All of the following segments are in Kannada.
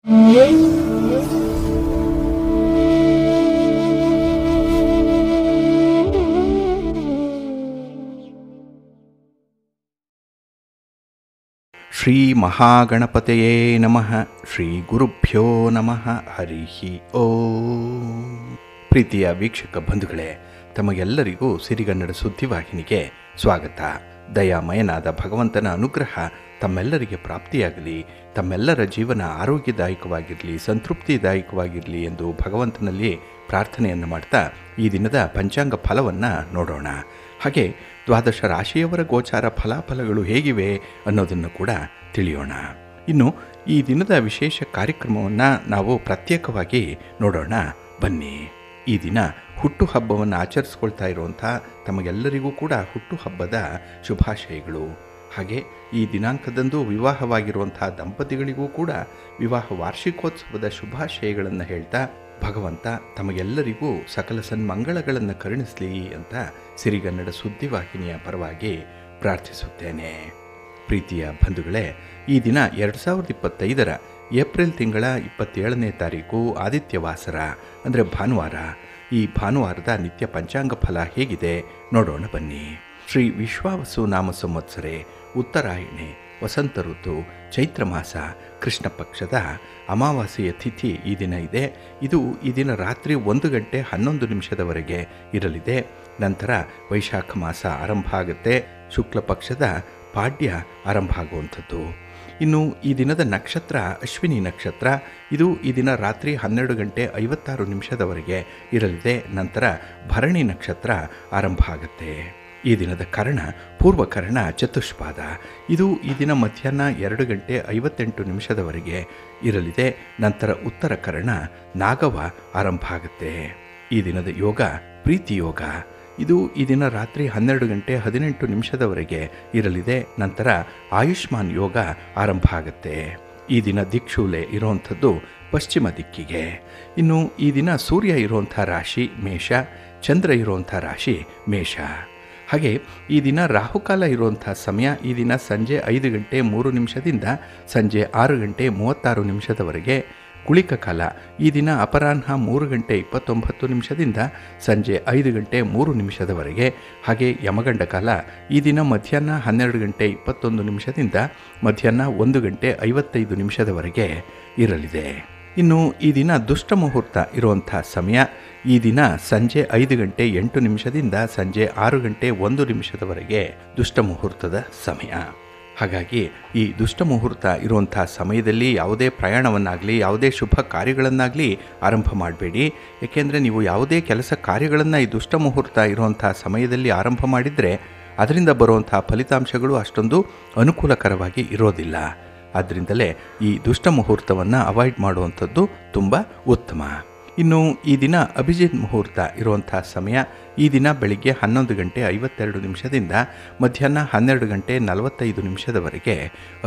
ಶ್ರೀ ಮಹಾಗಣಪತಯೇ ನಮಃ. ಶ್ರೀ ಗುರುಭ್ಯೋ ನಮಃ. ಹರಿ ಓಂ. ಪ್ರೀತಿಯ ವೀಕ್ಷಕ ಬಂಧುಗಳೇ, ತಮಗೆಲ್ಲರಿಗೂ ಸಿರಿಗನ್ನಡ ಸುದ್ದಿವಾಹಿನಿಗೆ ಸ್ವಾಗತ. ದಯಾಮಯನಾದ ಭಗವಂತನ ಅನುಗ್ರಹ ತಮ್ಮೆಲ್ಲರಿಗೆ ಪ್ರಾಪ್ತಿಯಾಗಲಿ, ತಮ್ಮೆಲ್ಲರ ಜೀವನ ಆರೋಗ್ಯದಾಯಕವಾಗಿರಲಿ, ಸಂತೃಪ್ತಿದಾಯಕವಾಗಿರಲಿ ಎಂದು ಭಗವಂತನಲ್ಲಿ ಪ್ರಾರ್ಥನೆಯನ್ನು ಮಾಡ್ತಾ ಈ ದಿನದ ಪಂಚಾಂಗ ಫಲವನ್ನು ನೋಡೋಣ. ಹಾಗೆ ದ್ವಾದಶ ರಾಶಿಯವರ ಗೋಚಾರ ಫಲಾಫಲಗಳು ಹೇಗಿವೆ ಅನ್ನೋದನ್ನು ಕೂಡ ತಿಳಿಯೋಣ. ಇನ್ನು ಈ ದಿನದ ವಿಶೇಷ ಕಾರ್ಯಕ್ರಮವನ್ನು ನಾವು ಪ್ರತ್ಯೇಕವಾಗಿ ನೋಡೋಣ ಬನ್ನಿ. ಈ ದಿನ ಹುಟ್ಟುಹಬ್ಬವನ್ನು ಆಚರಿಸ್ಕೊಳ್ತಾ ಇರುವಂಥ ತಮಗೆಲ್ಲರಿಗೂ ಕೂಡ ಹುಟ್ಟುಹಬ್ಬದ ಶುಭಾಶಯಗಳು. ಹಾಗೆ ಈ ದಿನಾಂಕದಂದು ವಿವಾಹವಾಗಿರುವಂಥ ದಂಪತಿಗಳಿಗೂ ಕೂಡ ವಿವಾಹ ವಾರ್ಷಿಕೋತ್ಸವದ ಶುಭಾಶಯಗಳನ್ನು ಹೇಳ್ತಾ ಭಗವಂತ ತಮಗೆಲ್ಲರಿಗೂ ಸಕಲ ಸನ್ಮಂಗಳಗಳನ್ನು ಕರುಣಿಸಲಿ ಅಂತ ಸಿರಿಗನ್ನಡ ಸುದ್ದಿವಾಹಿನಿಯ ಪರವಾಗಿ ಪ್ರಾರ್ಥಿಸುತ್ತೇನೆ. ಪ್ರೀತಿಯ ಬಂಧುಗಳೇ, ಈ ದಿನ 2025 ಏಪ್ರಿಲ್ ತಿಂಗಳ 27ನೇ ತಾರೀಕು ಆದಿತ್ಯವಾಸರ ಅಂದರೆ ಭಾನುವಾರ. ಈ ಭಾನುವಾರದ ನಿತ್ಯ ಪಂಚಾಂಗ ಫಲ ಹೇಗಿದೆ ನೋಡೋಣ ಬನ್ನಿ. ಶ್ರೀ ವಿಶ್ವಾವಸು ನಾಮ ಸಂವತ್ಸರೆ, ಉತ್ತರಾಯಣೆ, ವಸಂತ ಋತು, ಚೈತ್ರ ಮಾಸ, ಕೃಷ್ಣ ಪಕ್ಷದ ಅಮಾವಾಸ್ಯೆಯ ತಿಥಿ ಈ ದಿನ ಇದೆ. ಇದು ಈ ದಿನ ರಾತ್ರಿ 1 ಗಂಟೆ 11 ನಿಮಿಷದವರೆಗೆ ಇರಲಿದೆ. ನಂತರ ವೈಶಾಖ ಮಾಸ ಆರಂಭ ಆಗುತ್ತೆ. ಶುಕ್ಲ ಪಕ್ಷದ ಪಾಡ್ಯ ಆರಂಭ ಆಗುವಂಥದ್ದು. ಇನ್ನು ಈ ದಿನದ ನಕ್ಷತ್ರ ಅಶ್ವಿನಿ ನಕ್ಷತ್ರ. ಇದು ಈ ದಿನ ರಾತ್ರಿ 12 ಗಂಟೆ 56 ನಿಮಿಷದವರೆಗೆ ಇರಲಿದೆ. ನಂತರ ಭರಣಿ ನಕ್ಷತ್ರ ಆರಂಭ ಆಗುತ್ತೆ. ಈ ದಿನದ ಕರ್ಣ ಪೂರ್ವಕರ್ಣ ಚತುಷ್ಪಾದ. ಇದು ಈ ದಿನ ಮಧ್ಯಾಹ್ನ 2 ಗಂಟೆ 58 ನಿಮಿಷದವರೆಗೆ ಇರಲಿದೆ. ನಂತರ ಉತ್ತರ ಕರ್ಣ ನಾಗವ ಆರಂಭ ಆಗುತ್ತೆ. ಈ ದಿನದ ಯೋಗ ಪ್ರೀತಿ ಯೋಗ. ಇದು ಈ ದಿನ ರಾತ್ರಿ 12 ಗಂಟೆ 18 ನಿಮಿಷದವರೆಗೆ ಇರಲಿದೆ. ನಂತರ ಆಯುಷ್ಮಾನ್ ಯೋಗ ಆರಂಭ ಆಗುತ್ತೆ. ಈ ದಿನ ದಿಕ್ಷೂಲೆ ಇರುವಂಥದ್ದು ಪಶ್ಚಿಮ ದಿಕ್ಕಿಗೆ. ಇನ್ನು ಈ ದಿನ ಸೂರ್ಯ ಇರುವಂಥ ರಾಶಿ ಮೇಷ, ಚಂದ್ರ ಇರುವಂಥ ರಾಶಿ ಮೇಷ. ಹಾಗೆ ಈ ದಿನ ರಾಹುಕಾಲ ಇರುವಂಥ ಸಮಯ ಈ ದಿನ ಸಂಜೆ 5 ಗಂಟೆ 3 ನಿಮಿಷದಿಂದ ಸಂಜೆ 6 ಗಂಟೆ 36 ನಿಮಿಷದವರೆಗೆ. ಗುಳಿಕ ಕಾಲ ಈ ದಿನ ಅಪರಾಹ್ನ 3 ಗಂಟೆ 29 ನಿಮಿಷದಿಂದ ಸಂಜೆ 5 ಗಂಟೆ 3 ನಿಮಿಷದವರೆಗೆ. ಹಾಗೆ ಯಮಗಂಡ ಕಾಲ ಈ ದಿನ ಮಧ್ಯಾಹ್ನ 12 ಗಂಟೆ 21 ನಿಮಿಷದಿಂದ ಮಧ್ಯಾಹ್ನ 1 ಗಂಟೆ 55 ನಿಮಿಷದವರೆಗೆ ಇರಲಿದೆ. ಇನ್ನು ಈ ದಿನ ದುಷ್ಟ ಮುಹೂರ್ತ ಇರುವಂಥ ಸಮಯ ಈ ದಿನ ಸಂಜೆ 5 ಗಂಟೆ 8 ನಿಮಿಷದಿಂದ ಸಂಜೆ 6 ಗಂಟೆ 1 ನಿಮಿಷದವರೆಗೆ ದುಷ್ಟ ಮುಹೂರ್ತದ ಸಮಯ. ಹಾಗಾಗಿ ಈ ದುಷ್ಟ ಮುಹೂರ್ತ ಇರುವಂಥ ಸಮಯದಲ್ಲಿ ಯಾವುದೇ ಪ್ರಯಾಣವನ್ನಾಗಲಿ ಯಾವುದೇ ಶುಭ ಕಾರ್ಯಗಳನ್ನಾಗಲಿ ಆರಂಭ ಮಾಡಬೇಡಿ. ಏಕೆಂದರೆ ನೀವು ಯಾವುದೇ ಕೆಲಸ ಕಾರ್ಯಗಳನ್ನು ಈ ದುಷ್ಟ ಮುಹೂರ್ತ ಇರುವಂಥ ಸಮಯದಲ್ಲಿ ಆರಂಭ ಮಾಡಿದರೆ ಅದರಿಂದ ಬರುವಂಥ ಫಲಿತಾಂಶಗಳು ಅಷ್ಟೊಂದು ಅನುಕೂಲಕರವಾಗಿ ಇರೋದಿಲ್ಲ. ಆದ್ದರಿಂದಲೇ ಈ ದುಷ್ಟ ಮುಹೂರ್ತವನ್ನು ಅವಾಯ್ಡ್ ಮಾಡುವಂಥದ್ದು ತುಂಬ ಉತ್ತಮ. ಇನ್ನು ಈ ದಿನ ಅಭಿಜಿತ್ ಮುಹೂರ್ತ ಇರುವಂಥ ಸಮಯ ಈ ದಿನ ಬೆಳಿಗ್ಗೆ 11 ಗಂಟೆ 52 ನಿಮಿಷದಿಂದ ಮಧ್ಯಾಹ್ನ 12 ಗಂಟೆ 45 ನಿಮಿಷದವರೆಗೆ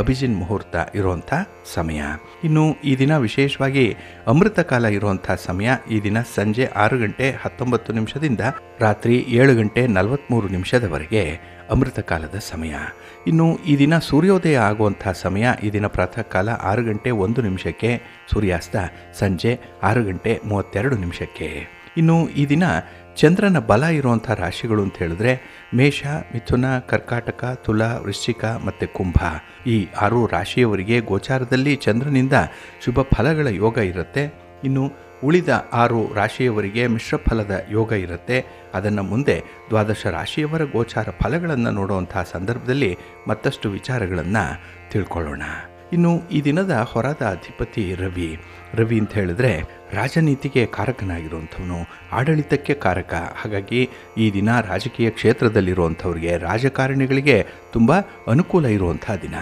ಅಭಿಜಿತ್ ಮುಹೂರ್ತ ಇರುವಂಥ ಸಮಯ. ಇನ್ನು ಈ ದಿನ ವಿಶೇಷವಾಗಿ ಅಮೃತ ಕಾಲ ಇರುವಂಥ ಸಮಯ ಈ ದಿನ ಸಂಜೆ 6 ಗಂಟೆ 19 ನಿಮಿಷದಿಂದ ರಾತ್ರಿ 7 ಗಂಟೆ 43 ನಿಮಿಷದವರೆಗೆ ಅಮೃತ ಕಾಲದ ಸಮಯ. ಇನ್ನು ಈ ದಿನ ಸೂರ್ಯೋದಯ ಆಗುವಂಥ ಸಮಯ ಈ ದಿನ ಪ್ರಾತಃ ಕಾಲ 6 ಗಂಟೆ 1 ನಿಮಿಷಕ್ಕೆ, ಸೂರ್ಯಾಸ್ತ ಸಂಜೆ 6 ಗಂಟೆ 32 ನಿಮಿಷಕ್ಕೆ. ಇನ್ನು ಈ ದಿನ ಚಂದ್ರನ ಬಲ ಇರುವಂಥ ರಾಶಿಗಳು ಅಂತ ಹೇಳಿದ್ರೆ ಮೇಷ, ಮಿಥುನ, ಕರ್ಕಾಟಕ, ತುಲಾ, ವೃಶ್ಚಿಕ ಮತ್ತು ಕುಂಭ. ಈ 6 ರಾಶಿಯವರಿಗೆ ಗೋಚಾರದಲ್ಲಿ ಚಂದ್ರನಿಂದ ಶುಭ ಫಲಗಳ ಯೋಗ ಇರುತ್ತೆ. ಇನ್ನು ಉಳಿದ 6 ರಾಶಿಯವರಿಗೆ ಮಿಶ್ರ ಫಲದ ಯೋಗ ಇರುತ್ತೆ. ಅದನ್ನು ಮುಂದೆ ದ್ವಾದಶ ರಾಶಿಯವರ ಗೋಚಾರ ಫಲಗಳನ್ನು ನೋಡುವಂಥ ಸಂದರ್ಭದಲ್ಲಿ ಮತ್ತಷ್ಟು ವಿಚಾರಗಳನ್ನು ತಿಳ್ಕೊಳ್ಳೋಣ. ಇನ್ನು ಈ ದಿನದ ಹೊರದ ಅಧಿಪತಿ ರವಿ. ರವಿ ಅಂತ ಹೇಳಿದ್ರೆ ರಾಜನೀತಿಗೆ ಕಾರಕನಾಗಿರುವಂಥವನು, ಆಡಳಿತಕ್ಕೆ ಕಾರಕ. ಹಾಗಾಗಿ ಈ ದಿನ ರಾಜಕೀಯ ಕ್ಷೇತ್ರದಲ್ಲಿರುವಂಥವ್ರಿಗೆ, ರಾಜಕಾರಣಿಗಳಿಗೆ ತುಂಬ ಅನುಕೂಲ ಇರುವಂಥ ದಿನ.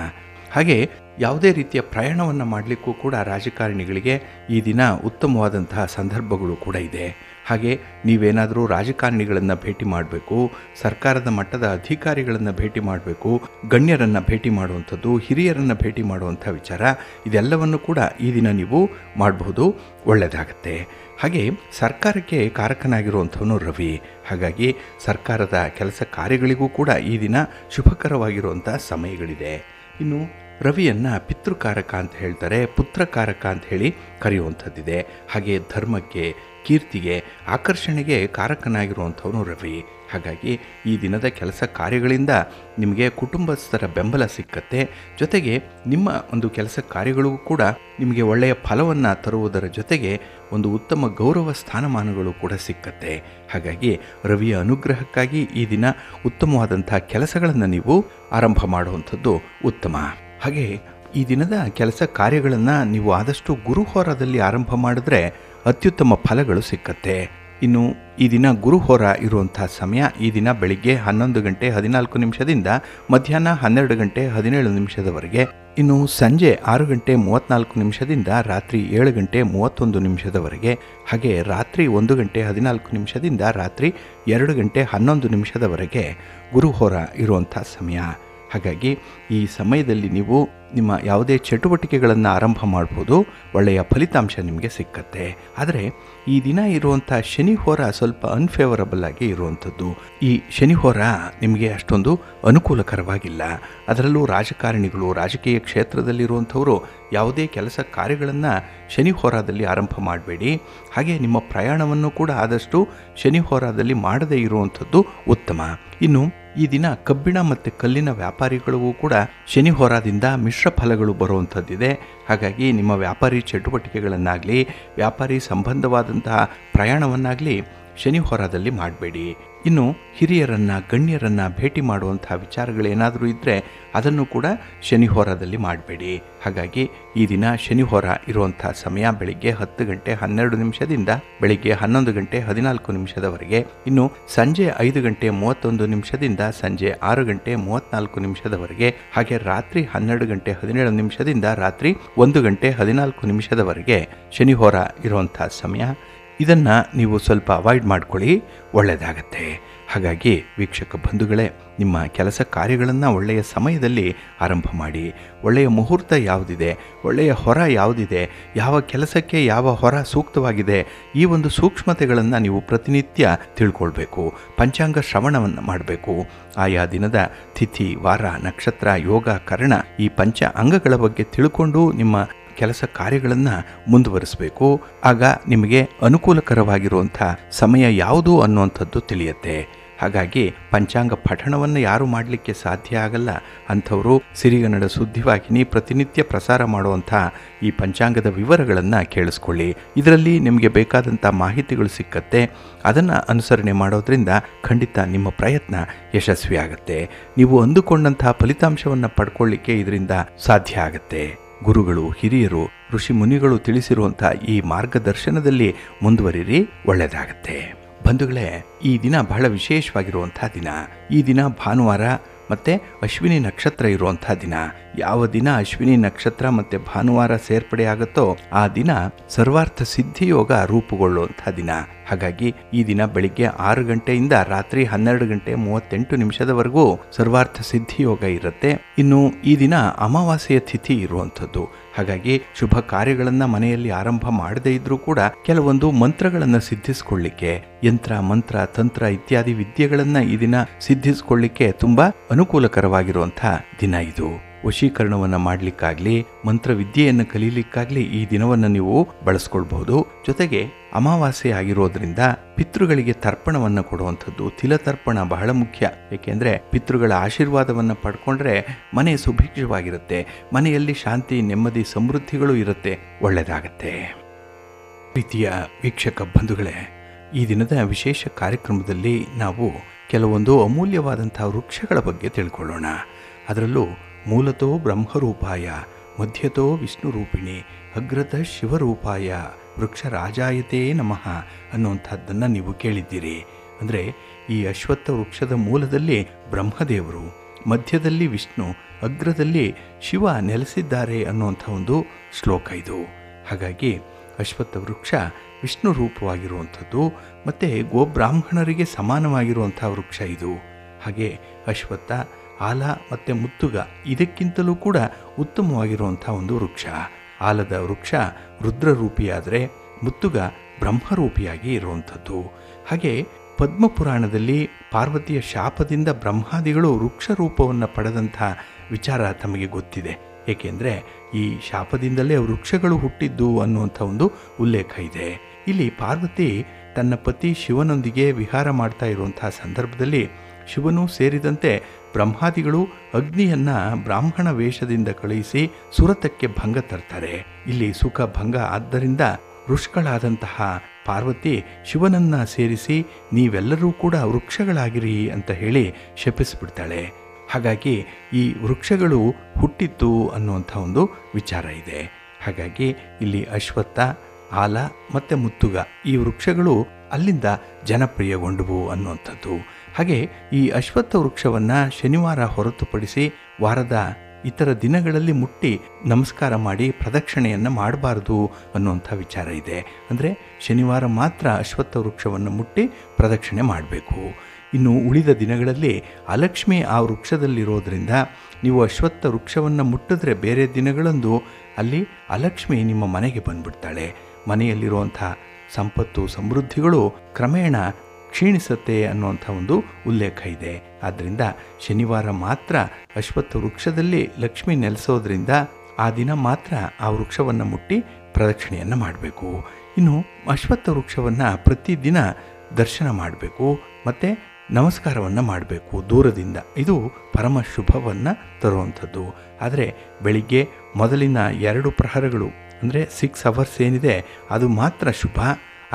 ಹಾಗೆ ಯಾವುದೇ ರೀತಿಯ ಪ್ರಯಾಣವನ್ನು ಮಾಡಲಿಕ್ಕೂ ಕೂಡ ರಾಜಕಾರಣಿಗಳಿಗೆ ಈ ದಿನ ಉತ್ತಮವಾದಂತಹ ಸಂದರ್ಭಗಳು ಕೂಡ ಇದೆ. ಹಾಗೆ ನೀವೇನಾದರೂ ರಾಜಕಾರಣಿಗಳನ್ನು ಭೇಟಿ ಮಾಡಬೇಕು, ಸರ್ಕಾರದ ಮಟ್ಟದ ಅಧಿಕಾರಿಗಳನ್ನು ಭೇಟಿ ಮಾಡಬೇಕು, ಗಣ್ಯರನ್ನು ಭೇಟಿ ಮಾಡುವಂಥದ್ದು, ಹಿರಿಯರನ್ನು ಭೇಟಿ ಮಾಡುವಂಥ ವಿಚಾರ ಇದೆಲ್ಲವನ್ನು ಕೂಡ ಈ ದಿನ ನೀವು ಮಾಡಬಹುದು, ಒಳ್ಳೆಯದಾಗತ್ತೆ. ಹಾಗೆ ಸರ್ಕಾರಕ್ಕೆ ಕಾರಕನಾಗಿರುವಂಥವನು ರವಿ. ಹಾಗಾಗಿ ಸರ್ಕಾರದ ಕೆಲಸ ಕಾರ್ಯಗಳಿಗೂ ಕೂಡ ಈ ದಿನ ಶುಭಕರವಾಗಿರುವಂಥ ಸಮಯಗಳಿದೆ. ಇನ್ನು ರವಿಯನ್ನು ಪಿತೃಕಾರಕ ಅಂತ ಹೇಳ್ತಾರೆ, ಪುತ್ರಕಾರಕ ಅಂತ ಹೇಳಿ ಕರೆಯುವಂಥದ್ದಿದೆ. ಹಾಗೆ ಧರ್ಮಕ್ಕೆ, ಕೀರ್ತಿಗೆ, ಆಕರ್ಷಣೆಗೆ ಕಾರಕನಾಗಿರುವಂಥವನು ರವಿ. ಹಾಗಾಗಿ ಈ ದಿನದ ಕೆಲಸ ಕಾರ್ಯಗಳಿಂದ ನಿಮಗೆ ಕುಟುಂಬಸ್ಥರ ಬೆಂಬಲ ಸಿಕ್ಕತ್ತೆ. ಜೊತೆಗೆ ನಿಮ್ಮ ಒಂದು ಕೆಲಸ ಕಾರ್ಯಗಳಿಗೂ ಕೂಡ ನಿಮಗೆ ಒಳ್ಳೆಯ ಫಲವನ್ನು ತರುವುದರ ಜೊತೆಗೆ ಒಂದು ಉತ್ತಮ ಗೌರವ ಸ್ಥಾನಮಾನಗಳು ಕೂಡ ಸಿಕ್ಕತ್ತೆ. ಹಾಗಾಗಿ ರವಿಯ ಅನುಗ್ರಹಕ್ಕಾಗಿ ಈ ದಿನ ಉತ್ತಮವಾದಂಥ ಕೆಲಸಗಳನ್ನು ನೀವು ಆರಂಭ ಮಾಡುವಂಥದ್ದು ಉತ್ತಮ. ಹಾಗೆ ಈ ದಿನದ ಕೆಲಸ ಕಾರ್ಯಗಳನ್ನು ನೀವು ಆದಷ್ಟು ಗುರುಹೋರದಲ್ಲಿ ಆರಂಭ ಮಾಡಿದ್ರೆ ಅತ್ಯುತ್ತಮ ಫಲಗಳು ಸಿಕ್ಕತ್ತೆ. ಇನ್ನು ಈ ದಿನ ಗುರುಹೋರ ಇರುವಂಥ ಸಮಯ ಈ ದಿನ ಬೆಳಿಗ್ಗೆ 11 ಗಂಟೆ 14 ನಿಮಿಷದಿಂದ ಮಧ್ಯಾಹ್ನ 12 ಗಂಟೆ 17 ನಿಮಿಷದವರೆಗೆ. ಇನ್ನು ಸಂಜೆ 6 ಗಂಟೆ 34 ನಿಮಿಷದಿಂದ ರಾತ್ರಿ 7 ಗಂಟೆ 31 ನಿಮಿಷದವರೆಗೆ. ಹಾಗೆ ರಾತ್ರಿ 1 ಗಂಟೆ 14 ನಿಮಿಷದಿಂದ ರಾತ್ರಿ 2 ಗಂಟೆ 11 ನಿಮಿಷದವರೆಗೆ ಗುರುಹೋರ ಇರುವಂಥ ಸಮಯ. ಹಾಗಾಗಿ ಈ ಸಮಯದಲ್ಲಿ ನೀವು ನಿಮ್ಮ ಯಾವುದೇ ಚಟುವಟಿಕೆಗಳನ್ನು ಆರಂಭ ಮಾಡ್ಬೋದು, ಒಳ್ಳೆಯ ಫಲಿತಾಂಶ ನಿಮಗೆ ಸಿಕ್ಕತ್ತೆ. ಆದರೆ ಈ ದಿನ ಇರುವಂಥ ಶನಿಹೋರ ಸ್ವಲ್ಪ ಅನ್ಫೇವರಬಲ್ ಆಗಿ ಇರುವಂಥದ್ದು. ಈ ಶನಿಹೋರ ನಿಮಗೆ ಅಷ್ಟೊಂದು ಅನುಕೂಲಕರವಾಗಿಲ್ಲ. ಅದರಲ್ಲೂ ರಾಜಕಾರಣಿಗಳು, ರಾಜಕೀಯ ಕ್ಷೇತ್ರದಲ್ಲಿರುವಂಥವರು ಯಾವುದೇ ಕೆಲಸ ಕಾರ್ಯಗಳನ್ನು ಶನಿಹೋರದಲ್ಲಿ ಆರಂಭ ಮಾಡಬೇಡಿ. ಹಾಗೆ ನಿಮ್ಮ ಪ್ರಯಾಣವನ್ನು ಕೂಡ ಆದಷ್ಟು ಶನಿಹೋರದಲ್ಲಿ ಮಾಡದೇ ಇರುವಂಥದ್ದು ಉತ್ತಮ. ಇನ್ನು ಈ ದಿನ ಕಬ್ಬಿಣ ಮತ್ತು ಕಲ್ಲಿನ ವ್ಯಾಪಾರಿಗಳಿಗೂ ಕೂಡ ಶನಿಹೋರದಿಂದ ಮಿಶ್ರ ಫಲಗಳು ಬರುವಂಥದ್ದಿದೆ. ಹಾಗಾಗಿ ನಿಮ್ಮ ವ್ಯಾಪಾರಿ ಚಟುವಟಿಕೆಗಳನ್ನಾಗಲಿ, ವ್ಯಾಪಾರಿ ಸಂಬಂಧವಾದಂತಹ ಪ್ರಯಾಣವನ್ನಾಗಲಿ ಶನಿಹೋರದಲ್ಲಿ ಮಾಡಬೇಡಿ. ಇನ್ನು ಹಿರಿಯರನ್ನು, ಗಣ್ಯರನ್ನು ಭೇಟಿ ಮಾಡುವಂಥ ವಿಚಾರಗಳೇನಾದರೂ ಇದ್ದರೆ ಅದನ್ನು ಕೂಡ ಶನಿಹೋರದಲ್ಲಿ ಮಾಡಬೇಡಿ. ಹಾಗಾಗಿ ಈ ದಿನ ಶನಿಹೋರ ಇರುವಂಥ ಸಮಯ ಬೆಳಿಗ್ಗೆ 10 ಗಂಟೆ 12 ನಿಮಿಷದಿಂದ ಬೆಳಿಗ್ಗೆ 11 ಗಂಟೆ 14 ನಿಮಿಷದವರೆಗೆ. ಇನ್ನು ಸಂಜೆ 5 ಗಂಟೆ 31 ನಿಮಿಷದಿಂದ ಸಂಜೆ 6 ಗಂಟೆ 34 ನಿಮಿಷದವರೆಗೆ. ಹಾಗೆ ರಾತ್ರಿ 12 ಗಂಟೆ 17 ನಿಮಿಷದಿಂದ ರಾತ್ರಿ 1 ಗಂಟೆ 14 ನಿಮಿಷದವರೆಗೆ ಶನಿಹೋರ ಇರುವಂಥ ಸಮಯ. ಇದನ್ನು ನೀವು ಸ್ವಲ್ಪ ಅವಾಯ್ಡ್ ಮಾಡ್ಕೊಳ್ಳಿ, ಒಳ್ಳೆಯದಾಗತ್ತೆ. ಹಾಗಾಗಿ ವೀಕ್ಷಕ ಬಂಧುಗಳೇ, ನಿಮ್ಮ ಕೆಲಸ ಕಾರ್ಯಗಳನ್ನು ಒಳ್ಳೆಯ ಸಮಯದಲ್ಲಿ ಆರಂಭ ಮಾಡಿ. ಒಳ್ಳೆಯ ಮುಹೂರ್ತ ಯಾವುದಿದೆ, ಒಳ್ಳೆಯ ಹೊರ ಯಾವುದಿದೆ, ಯಾವ ಕೆಲಸಕ್ಕೆ ಯಾವ ಹೊರ ಸೂಕ್ತವಾಗಿದೆ, ಈ ಒಂದು ಸೂಕ್ಷ್ಮತೆಗಳನ್ನು ನೀವು ಪ್ರತಿನಿತ್ಯ ತಿಳ್ಕೊಳ್ಬೇಕು. ಪಂಚಾಂಗ ಶ್ರವಣವನ್ನು ಮಾಡಬೇಕು. ಆಯಾ ದಿನದ ತಿಥಿ, ವಾರ, ನಕ್ಷತ್ರ, ಯೋಗ, ಕರ್ಣ ಈ ಪಂಚ ಅಂಗಗಳ ಬಗ್ಗೆ ತಿಳ್ಕೊಂಡು ನಿಮ್ಮ ಕೆಲಸ ಕಾರ್ಯಗಳನ್ನು ಮುಂದುವರಿಸಬೇಕು. ಆಗ ನಿಮಗೆ ಅನುಕೂಲಕರವಾಗಿರುವಂಥ ಸಮಯ ಯಾವುದು ಅನ್ನುವಂಥದ್ದು ತಿಳಿಯುತ್ತೆ. ಹಾಗಾಗಿ ಪಂಚಾಂಗ ಪಠಣವನ್ನು ಯಾರು ಮಾಡಲಿಕ್ಕೆ ಸಾಧ್ಯ ಆಗಲ್ಲ ಅಂಥವರು ಸಿರಿಗನ್ನಡ ಸುದ್ದಿವಾಹಿನಿ ಪ್ರತಿನಿತ್ಯ ಪ್ರಸಾರ ಮಾಡುವಂಥ ಈ ಪಂಚಾಂಗದ ವಿವರಗಳನ್ನು ಕೇಳಿಸ್ಕೊಳ್ಳಿ. ಇದರಲ್ಲಿ ನಿಮಗೆ ಬೇಕಾದಂಥ ಮಾಹಿತಿಗಳು ಸಿಕ್ಕತ್ತೆ. ಅದನ್ನು ಅನುಸರಣೆ ಮಾಡೋದ್ರಿಂದ ಖಂಡಿತ ನಿಮ್ಮ ಪ್ರಯತ್ನ ಯಶಸ್ವಿಯಾಗತ್ತೆ. ನೀವು ಅಂದುಕೊಂಡಂತಹ ಫಲಿತಾಂಶವನ್ನು ಪಡ್ಕೊಳ್ಳಿಕ್ಕೆ ಇದರಿಂದ ಸಾಧ್ಯ ಆಗತ್ತೆ. ಗುರುಗಳು, ಹಿರಿಯರು, ಋಷಿ ಮುನಿಗಳು ತಿಳಿಸಿರುವಂಥ ಈ ಮಾರ್ಗದರ್ಶನದಲ್ಲಿ ಮುಂದುವರಿರಿ, ಒಳ್ಳೆಯದಾಗತ್ತೆ. ಬಂಧುಗಳೇ, ಈ ದಿನ ಬಹಳ ವಿಶೇಷವಾಗಿರುವಂಥ ದಿನ. ಈ ದಿನ ಭಾನುವಾರ ಮತ್ತು ಅಶ್ವಿನಿ ನಕ್ಷತ್ರ ಇರುವಂಥ ದಿನ. ಯಾವ ದಿನ ಅಶ್ವಿನಿ ನಕ್ಷತ್ರ ಮತ್ತು ಭಾನುವಾರ ಸೇರ್ಪಡೆ ಆಗುತ್ತೋ ಆ ದಿನ ಸರ್ವಾರ್ಥ ಸಿದ್ಧಿಯೋಗ ರೂಪುಗೊಳ್ಳುವಂಥ ದಿನ. ಹಾಗಾಗಿ ಈ ದಿನ ಬೆಳಿಗ್ಗೆ 6 ಗಂಟೆಯಿಂದ ರಾತ್ರಿ 12 ಗಂಟೆ 38 ನಿಮಿಷದವರೆಗೂ ಸರ್ವಾರ್ಥ ಸಿದ್ಧಿಯೋಗ ಇರುತ್ತೆ. ಇನ್ನು ಈ ದಿನ ಅಮಾವಾಸ್ಯೆಯ ತಿಥಿ ಇರುವಂಥದ್ದು. ಹಾಗಾಗಿ ಶುಭ ಕಾರ್ಯಗಳನ್ನು ಮನೆಯಲ್ಲಿ ಆರಂಭ ಮಾಡದೇ ಇದ್ರೂ ಕೂಡ ಕೆಲವೊಂದು ಮಂತ್ರಗಳನ್ನು ಸಿದ್ಧಿಸ್ಕೊಳ್ಳಿಕ್ಕೆ, ಯಂತ್ರ, ಮಂತ್ರ, ತಂತ್ರ ಇತ್ಯಾದಿ ವಿದ್ಯೆಗಳನ್ನು ಈ ದಿನ ಸಿದ್ಧಿಸ್ಕೊಳ್ಳಿಕ್ಕೆ ತುಂಬ ಅನುಕೂಲಕರವಾಗಿರುವಂಥ ದಿನ ಇದು. ವಶೀಕರಣವನ್ನು ಮಾಡಲಿಕ್ಕಾಗಲಿ, ಮಂತ್ರವಿದ್ಯೆಯನ್ನು ಕಲೀಲಿಕ್ಕಾಗಲಿ ಈ ದಿನವನ್ನು ನೀವು ಬಳಸ್ಕೊಳ್ಬಹುದು. ಜೊತೆಗೆ ಅಮಾವಾಸ್ಯೆ ಆಗಿರೋದ್ರಿಂದ ಪಿತೃಗಳಿಗೆ ತರ್ಪಣವನ್ನು ಕೊಡುವಂಥದ್ದು, ತಿಲತರ್ಪಣ ಬಹಳ ಮುಖ್ಯ. ಏಕೆಂದರೆ ಪಿತೃಗಳ ಆಶೀರ್ವಾದವನ್ನು ಪಡ್ಕೊಂಡ್ರೆ ಮನೆ ಸುಭಿಕ್ಷವಾಗಿರುತ್ತೆ, ಮನೆಯಲ್ಲಿ ಶಾಂತಿ, ನೆಮ್ಮದಿ, ಸಮೃದ್ಧಿಗಳು ಇರುತ್ತೆ, ಒಳ್ಳೆಯದಾಗತ್ತೆ. ಪ್ರೀತಿಯ ವೀಕ್ಷಕ ಬಂಧುಗಳೇ, ಈ ದಿನದ ವಿಶೇಷ ಕಾರ್ಯಕ್ರಮದಲ್ಲಿ ನಾವು ಕೆಲವೊಂದು ಅಮೂಲ್ಯವಾದಂಥ ವೃಕ್ಷಗಳ ಬಗ್ಗೆ ತಿಳ್ಕೊಳ್ಳೋಣ. ಅದರಲ್ಲೂ ಮೂಲತೋ ಬ್ರಹ್ಮರೂಪಾಯ, ಮಧ್ಯತೋ ವಿಷ್ಣುರೂಪಿಣಿ, ಅಗ್ರತಃ ಶಿವರೂಪಾಯ ವೃಕ್ಷರಾಜಾಯತೇ ನಮಃ ಅನ್ನುವಂಥದ್ದನ್ನು ನೀವು ಕೇಳಿದ್ದೀರಿ. ಅಂದರೆ ಈ ಅಶ್ವತ್ಥ ವೃಕ್ಷದ ಮೂಲದಲ್ಲಿ ಬ್ರಹ್ಮದೇವರು, ಮಧ್ಯದಲ್ಲಿ ವಿಷ್ಣು, ಅಗ್ರದಲ್ಲಿ ಶಿವ ನೆಲೆಸಿದ್ದಾರೆ ಅನ್ನುವಂಥ ಒಂದು ಶ್ಲೋಕ ಇದು. ಹಾಗಾಗಿ ಅಶ್ವತ್ಥ ವೃಕ್ಷ ವಿಷ್ಣು ರೂಪವಾಗಿರುವಂಥದ್ದು ಮತ್ತು ಗೋಬ್ರಾಹ್ಮಣರಿಗೆ ಸಮಾನವಾಗಿರುವಂಥ ವೃಕ್ಷ ಇದು. ಹಾಗೆ ಅಶ್ವತ್ಥ, ಆಲ ಮತ್ತು ಮುತ್ತುಗ ಇದಕ್ಕಿಂತಲೂ ಕೂಡ ಉತ್ತಮವಾಗಿರುವಂಥ ಒಂದು ವೃಕ್ಷ. ಆಲದ ವೃಕ್ಷ ರುದ್ರರೂಪಿಯಾದರೆ ಮುತ್ತುಗ ಬ್ರಹ್ಮರೂಪಿಯಾಗಿ ಇರುವಂಥದ್ದು. ಹಾಗೆ ಪದ್ಮಪುರಾಣದಲ್ಲಿ ಪಾರ್ವತಿಯ ಶಾಪದಿಂದ ಬ್ರಹ್ಮಾದಿಗಳು ವೃಕ್ಷ ರೂಪವನ್ನು ಪಡೆದಂಥ ವಿಚಾರ ತಮಗೆ ಗೊತ್ತಿದೆ. ಏಕೆಂದರೆ ಈ ಶಾಪದಿಂದಲೇ ವೃಕ್ಷಗಳು ಹುಟ್ಟಿದ್ದು ಅನ್ನುವಂಥ ಒಂದು ಉಲ್ಲೇಖ ಇದೆ. ಇಲ್ಲಿ ಪಾರ್ವತಿ ತನ್ನ ಪತಿ ಶಿವನೊಂದಿಗೆ ವಿಹಾರ ಮಾಡ್ತಾ ಇರುವಂತಹ ಸಂದರ್ಭದಲ್ಲಿ ಶಿವನೂ ಸೇರಿದಂತೆ ಬ್ರಹ್ಮಾದಿಗಳು ಅಗ್ನಿಯನ್ನು ಬ್ರಾಹ್ಮಣ ವೇಷದಿಂದ ಕಳುಹಿಸಿ ಸುರತಕ್ಕೆ ಭಂಗ ತರ್ತಾರೆ. ಇಲ್ಲಿ ಸುಖ ಭಂಗ ಆದ್ದರಿಂದ ಋಷಿಗಳಾದಂತಹ ಪಾರ್ವತಿ ಶಿವನನ್ನು ಸೇರಿಸಿ ನೀವೆಲ್ಲರೂ ಕೂಡ ವೃಕ್ಷಗಳಾಗಿರಿ ಅಂತ ಹೇಳಿ ಶಪಿಸಿಬಿಡ್ತಾಳೆ. ಹಾಗಾಗಿ ಈ ವೃಕ್ಷಗಳು ಹುಟ್ಟಿತ್ತು ಅನ್ನುವಂಥ ಒಂದು ವಿಚಾರ ಇದೆ. ಹಾಗಾಗಿ ಇಲ್ಲಿ ಅಶ್ವತ್ಥ, ಆಲ ಮತ್ತು ಮುತ್ತುಗ ಈ ವೃಕ್ಷಗಳು ಅಲ್ಲಿಂದ ಜನಪ್ರಿಯಗೊಂಡವು ಅನ್ನುವಂಥದ್ದು. ಹಾಗೆ ಈ ಅಶ್ವತ್ಥ ವೃಕ್ಷವನ್ನು ಶನಿವಾರ ಹೊರತುಪಡಿಸಿ ವಾರದ ಇತರ ದಿನಗಳಲ್ಲಿ ಮುಟ್ಟಿ ನಮಸ್ಕಾರ ಮಾಡಿ ಪ್ರದಕ್ಷಿಣೆಯನ್ನು ಮಾಡಬಾರ್ದು ಅನ್ನುವಂಥ ವಿಚಾರ ಇದೆ. ಅಂದರೆ ಶನಿವಾರ ಮಾತ್ರ ಅಶ್ವತ್ಥ ವೃಕ್ಷವನ್ನು ಮುಟ್ಟಿ ಪ್ರದಕ್ಷಿಣೆ ಮಾಡಬೇಕು. ಇನ್ನು ಉಳಿದ ದಿನಗಳಲ್ಲಿ ಅಲಕ್ಷ್ಮಿ ಆ ವೃಕ್ಷದಲ್ಲಿರೋದ್ರಿಂದ ನೀವು ಅಶ್ವತ್ಥ ವೃಕ್ಷವನ್ನು ಮುಟ್ಟಿದ್ರೆ ಬೇರೆ ದಿನಗಳಂದು ಅಲ್ಲಿ ಅಲಕ್ಷ್ಮಿ ನಿಮ್ಮ ಮನೆಗೆ ಬಂದುಬಿಡ್ತಾಳೆ. ಮನೆಯಲ್ಲಿರುವಂಥ ಸಂಪತ್ತು ಸಮೃದ್ಧಿಗಳು ಕ್ರಮೇಣ ಕ್ಷೀಣಿಸುತ್ತೆ ಅನ್ನುವಂಥ ಒಂದು ಉಲ್ಲೇಖ ಇದೆ. ಆದ್ದರಿಂದ ಶನಿವಾರ ಮಾತ್ರ ಅಶ್ವತ್ಥ ವೃಕ್ಷದಲ್ಲಿ ಲಕ್ಷ್ಮಿ ನೆಲೆಸೋದ್ರಿಂದ ಆ ದಿನ ಮಾತ್ರ ಆ ವೃಕ್ಷವನ್ನು ಮುಟ್ಟಿ ಪ್ರದಕ್ಷಿಣೆಯನ್ನು ಮಾಡಬೇಕು. ಇನ್ನು ಅಶ್ವತ್ಥ ವೃಕ್ಷವನ್ನು ಪ್ರತಿದಿನ ದರ್ಶನ ಮಾಡಬೇಕು ಮತ್ತು ನಮಸ್ಕಾರವನ್ನು ಮಾಡಬೇಕು ದೂರದಿಂದ. ಇದು ಪರಮ ಶುಭವನ್ನು ತರುವಂಥದ್ದು. ಆದರೆ ಬೆಳಿಗ್ಗೆ ಮೊದಲಿನ 2 ಪ್ರಹರಗಳು ಅಂದರೆ 6 hours ಏನಿದೆ ಅದು ಮಾತ್ರ ಶುಭ.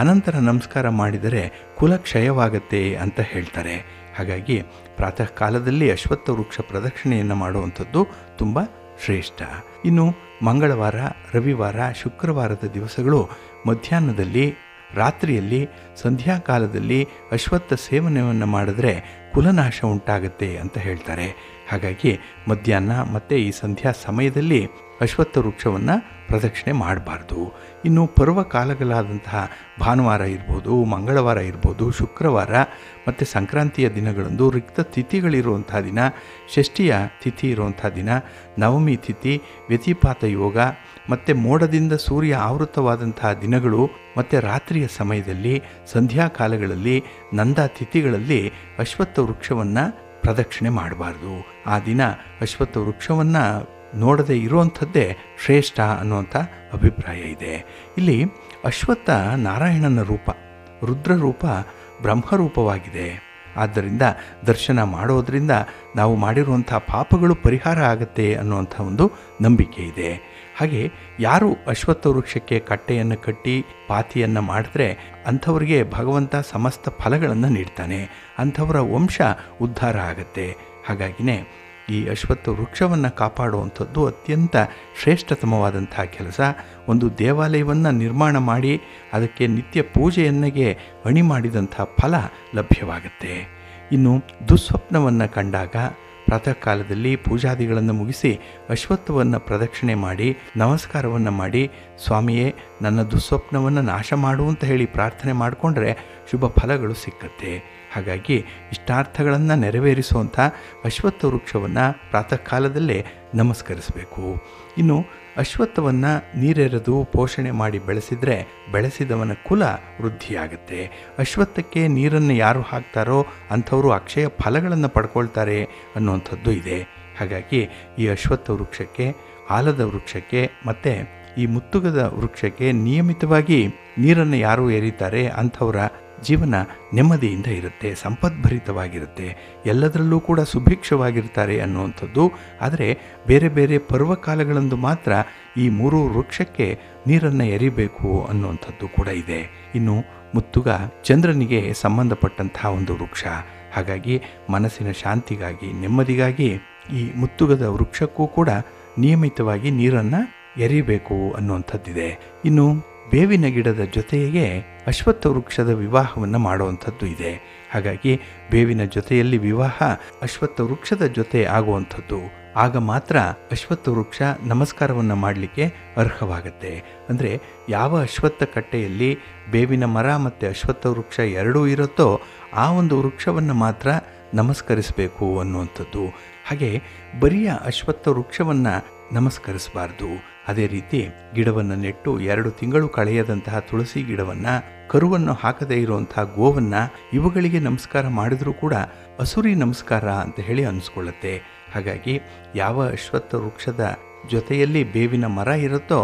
ಅನಂತರ ನಮಸ್ಕಾರ ಮಾಡಿದರೆ ಕುಲಕ್ಷಯವಾಗತ್ತೆ ಅಂತ ಹೇಳ್ತಾರೆ. ಹಾಗಾಗಿ ಪ್ರಾತಃ ಕಾಲದಲ್ಲಿ ಅಶ್ವತ್ಥ ವೃಕ್ಷ ಪ್ರದಕ್ಷಿಣೆಯನ್ನು ಮಾಡುವಂಥದ್ದು ತುಂಬ ಶ್ರೇಷ್ಠ. ಇನ್ನು ಮಂಗಳವಾರ, ರವಿವಾರ, ಶುಕ್ರವಾರದ ದಿವಸಗಳು ಮಧ್ಯಾಹ್ನದಲ್ಲಿ, ರಾತ್ರಿಯಲ್ಲಿ, ಸಂಧ್ಯಾಕಾಲದಲ್ಲಿ ಅಶ್ವತ್ಥ ಸೇವನೆಯನ್ನು ಮಾಡಿದ್ರೆ ಕುಲನಾಶ ಉಂಟಾಗುತ್ತೆ ಅಂತ ಹೇಳ್ತಾರೆ. ಹಾಗಾಗಿ ಮಧ್ಯಾಹ್ನ ಮತ್ತು ಈ ಸಂಧ್ಯಾ ಸಮಯದಲ್ಲಿ ಅಶ್ವತ್ಥ ವೃಕ್ಷವನ್ನು ಪ್ರದಕ್ಷಿಣೆ ಮಾಡಬಾರ್ದು. ಇನ್ನು ಪರ್ವಕಾಲಗಳಾದಂತಹ ಭಾನುವಾರ ಇರ್ಬೋದು, ಮಂಗಳವಾರ ಇರ್ಬೋದು, ಶುಕ್ರವಾರ ಮತ್ತು ಸಂಕ್ರಾಂತಿಯ ದಿನಗಳಂದು ರಿಕ್ತ ತಿಥಿಗಳಿರುವಂಥ ದಿನ, ಷಷ್ಠಿಯ ತಿಥಿ ಇರುವಂಥ ದಿನ, ನವಮಿ ತಿಥಿ, ವ್ಯತಿಪಾತ ಯೋಗ ಮತ್ತು ಮೋಡದಿಂದ ಸೂರ್ಯ ಆವೃತವಾದಂತಹ ದಿನಗಳು ಮತ್ತು ರಾತ್ರಿಯ ಸಮಯದಲ್ಲಿ ಸಂಧ್ಯಾಕಾಲಗಳಲ್ಲಿ ನಂದಾ ತಿಥಿಗಳಲ್ಲಿ ಅಶ್ವತ್ಥ ವೃಕ್ಷವನ್ನು ಪ್ರದಕ್ಷಿಣೆ ಮಾಡಬಾರ್ದು. ಆ ದಿನ ಅಶ್ವತ್ಥ ವೃಕ್ಷವನ್ನು ನೋಡದೇ ಇರುವಂಥದ್ದೇ ಶ್ರೇಷ್ಠ ಅನ್ನುವಂಥ ಅಭಿಪ್ರಾಯ ಇದೆ. ಇಲ್ಲಿ ಅಶ್ವತ್ಥ ನಾರಾಯಣನ ರೂಪ, ರುದ್ರರೂಪ ಬ್ರಹ್ಮರೂಪವಾಗಿದೆ. ಆದ್ದರಿಂದ ದರ್ಶನ ಮಾಡೋದರಿಂದ ನಾವು ಮಾಡಿರುವಂಥ ಪಾಪಗಳು ಪರಿಹಾರ ಆಗುತ್ತೆ ಅನ್ನುವಂಥ ಒಂದು ನಂಬಿಕೆ ಇದೆ. ಹಾಗೆ ಯಾರು ಅಶ್ವತ್ಥ ವೃಕ್ಷಕ್ಕೆ ಕಟ್ಟೆಯನ್ನು ಕಟ್ಟಿ ಪಾತಿಯನ್ನು ಮಾಡಿದ್ರೆ ಅಂಥವರಿಗೆ ಭಗವಂತ ಸಮಸ್ತ ಫಲಗಳನ್ನು ನೀಡ್ತಾನೆ, ಅಂಥವರ ವಂಶ ಉದ್ಧಾರ ಆಗುತ್ತೆ. ಹಾಗಾಗಿನೇ ಈ ಅಶ್ವತ್ಥ ವೃಕ್ಷವನ್ನು ಕಾಪಾಡುವಂಥದ್ದು ಅತ್ಯಂತ ಶ್ರೇಷ್ಠತಮವಾದಂಥ ಕೆಲಸ. ಒಂದು ದೇವಾಲಯವನ್ನು ನಿರ್ಮಾಣ ಮಾಡಿ ಅದಕ್ಕೆ ನಿತ್ಯ ಪೂಜೆಯನ್ನಿಗೆ ಅಣಿ ಮಾಡಿದಂಥ ಫಲ ಲಭ್ಯವಾಗುತ್ತೆ. ಇನ್ನು ದುಸ್ವಪ್ನವನ್ನು ಕಂಡಾಗ ಪ್ರಾತಃ ಕಾಲದಲ್ಲಿ ಪೂಜಾದಿಗಳನ್ನು ಮುಗಿಸಿ ಅಶ್ವತ್ಥವನ್ನು ಪ್ರದಕ್ಷಿಣೆ ಮಾಡಿ ನಮಸ್ಕಾರವನ್ನು ಮಾಡಿ, ಸ್ವಾಮಿಯೇ ನನ್ನ ದುಸ್ವಪ್ನವನ್ನು ನಾಶ ಮಾಡು ಅಂತ ಹೇಳಿ ಪ್ರಾರ್ಥನೆ ಮಾಡಿಕೊಂಡ್ರೆ ಶುಭ ಫಲಗಳು ಸಿಕ್ಕತ್ತೆ. ಹಾಗಾಗಿ ಇಷ್ಟಾರ್ಥಗಳನ್ನು ನೆರವೇರಿಸುವಂಥ ಅಶ್ವತ್ಥ ವೃಕ್ಷವನ್ನು ಪ್ರಾತಃ ಕಾಲದಲ್ಲೇ ನಮಸ್ಕರಿಸಬೇಕು. ಇನ್ನು ಅಶ್ವತ್ಥವನ್ನು ನೀರೆರೆದು ಪೋಷಣೆ ಮಾಡಿ ಬೆಳೆಸಿದರೆ ಬೆಳೆಸಿದವನ ಕುಲ ವೃದ್ಧಿಯಾಗುತ್ತೆ. ಅಶ್ವತ್ಥಕ್ಕೆ ನೀರನ್ನು ಯಾರು ಹಾಕ್ತಾರೋ ಅಂಥವರು ಅಕ್ಷಯ ಫಲಗಳನ್ನು ಪಡ್ಕೊಳ್ತಾರೆ ಅನ್ನುವಂಥದ್ದು ಇದೆ. ಹಾಗಾಗಿ ಈ ಅಶ್ವತ್ಥ ವೃಕ್ಷಕ್ಕೆ, ಆಲದ ವೃಕ್ಷಕ್ಕೆ ಮತ್ತು ಈ ಮುತ್ತುಗದ ವೃಕ್ಷಕ್ಕೆ ನಿಯಮಿತವಾಗಿ ನೀರನ್ನು ಯಾರು ಎರೀತಾರೆ ಅಂಥವರ ಜೀವನ ನೆಮ್ಮದಿಯಿಂದ ಇರುತ್ತೆ, ಸಂಪದ್ಭರಿತವಾಗಿರುತ್ತೆ, ಎಲ್ಲದರಲ್ಲೂ ಕೂಡ ಸುಭಿಕ್ಷವಾಗಿರ್ತಾರೆ ಅನ್ನುವಂಥದ್ದು. ಆದರೆ ಬೇರೆ ಬೇರೆ ಪರ್ವಕಾಲಗಳಂದು ಮಾತ್ರ ಈ 3 ವೃಕ್ಷಕ್ಕೆ ನೀರನ್ನು ಎರಿಬೇಕು ಅನ್ನುವಂಥದ್ದು ಕೂಡ ಇದೆ. ಇನ್ನು ಮುತ್ತುಗ ಚಂದ್ರನಿಗೆ ಸಂಬಂಧಪಟ್ಟಂತಹ ಒಂದು ವೃಕ್ಷ. ಹಾಗಾಗಿ ಮನಸ್ಸಿನ ಶಾಂತಿಗಾಗಿ, ನೆಮ್ಮದಿಗಾಗಿ ಈ ಮುತ್ತುಗದ ವೃಕ್ಷಕ್ಕೂ ಕೂಡ ನಿಯಮಿತವಾಗಿ ನೀರನ್ನು ಎರಿಬೇಕು ಅನ್ನುವಂಥದ್ದಿದೆ. ಇನ್ನು ಬೇವಿನ ಗಿಡದ ಜೊತೆಗೆ ಅಶ್ವತ್ಥ ವೃಕ್ಷದ ವಿವಾಹವನ್ನು ಮಾಡುವಂಥದ್ದು ಇದೆ. ಹಾಗಾಗಿ ಬೇವಿನ ಜೊತೆಯಲ್ಲಿ ವಿವಾಹ ಅಶ್ವತ್ಥ ವೃಕ್ಷದ ಜೊತೆ ಆಗುವಂಥದ್ದು. ಆಗ ಮಾತ್ರ ಅಶ್ವತ್ಥ ವೃಕ್ಷ ನಮಸ್ಕಾರವನ್ನು ಮಾಡಲಿಕ್ಕೆ ಅರ್ಹವಾಗುತ್ತೆ. ಅಂದರೆ ಯಾವ ಅಶ್ವತ್ಥ ಕಟ್ಟೆಯಲ್ಲಿ ಬೇವಿನ ಮರ ಮತ್ತು ಅಶ್ವತ್ಥ ವೃಕ್ಷ ಎರಡೂ ಇರುತ್ತೋ ಆ ಒಂದು ವೃಕ್ಷವನ್ನು ಮಾತ್ರ ನಮಸ್ಕರಿಸಬೇಕು ಅನ್ನುವಂಥದ್ದು. ಹಾಗೆ ಬರಿಯ ಅಶ್ವತ್ಥ ವೃಕ್ಷವನ್ನು ನಮಸ್ಕರಿಸಬಾರ್ದು. ಅದೇ ರೀತಿ ಗಿಡವನ್ನು ನೆಟ್ಟು 2 ತಿಂಗಳು ಕಳೆಯದಂತಹ ತುಳಸಿ ಗಿಡವನ್ನು, ಕರುವನ್ನು ಹಾಕದೇ ಇರುವಂಥ ಗೋವನ್ನು, ಇವುಗಳಿಗೆ ನಮಸ್ಕಾರ ಮಾಡಿದರೂ ಕೂಡ ಅಸುರಿ ನಮಸ್ಕಾರ ಅಂತ ಹೇಳಿ ಅನಿಸ್ಕೊಳ್ಳುತ್ತೆ. ಹಾಗಾಗಿ ಯಾವ ಅಶ್ವತ್ಥ ವೃಕ್ಷದ ಜೊತೆಯಲ್ಲಿ ಬೇವಿನ ಮರ ಇರುತ್ತೋ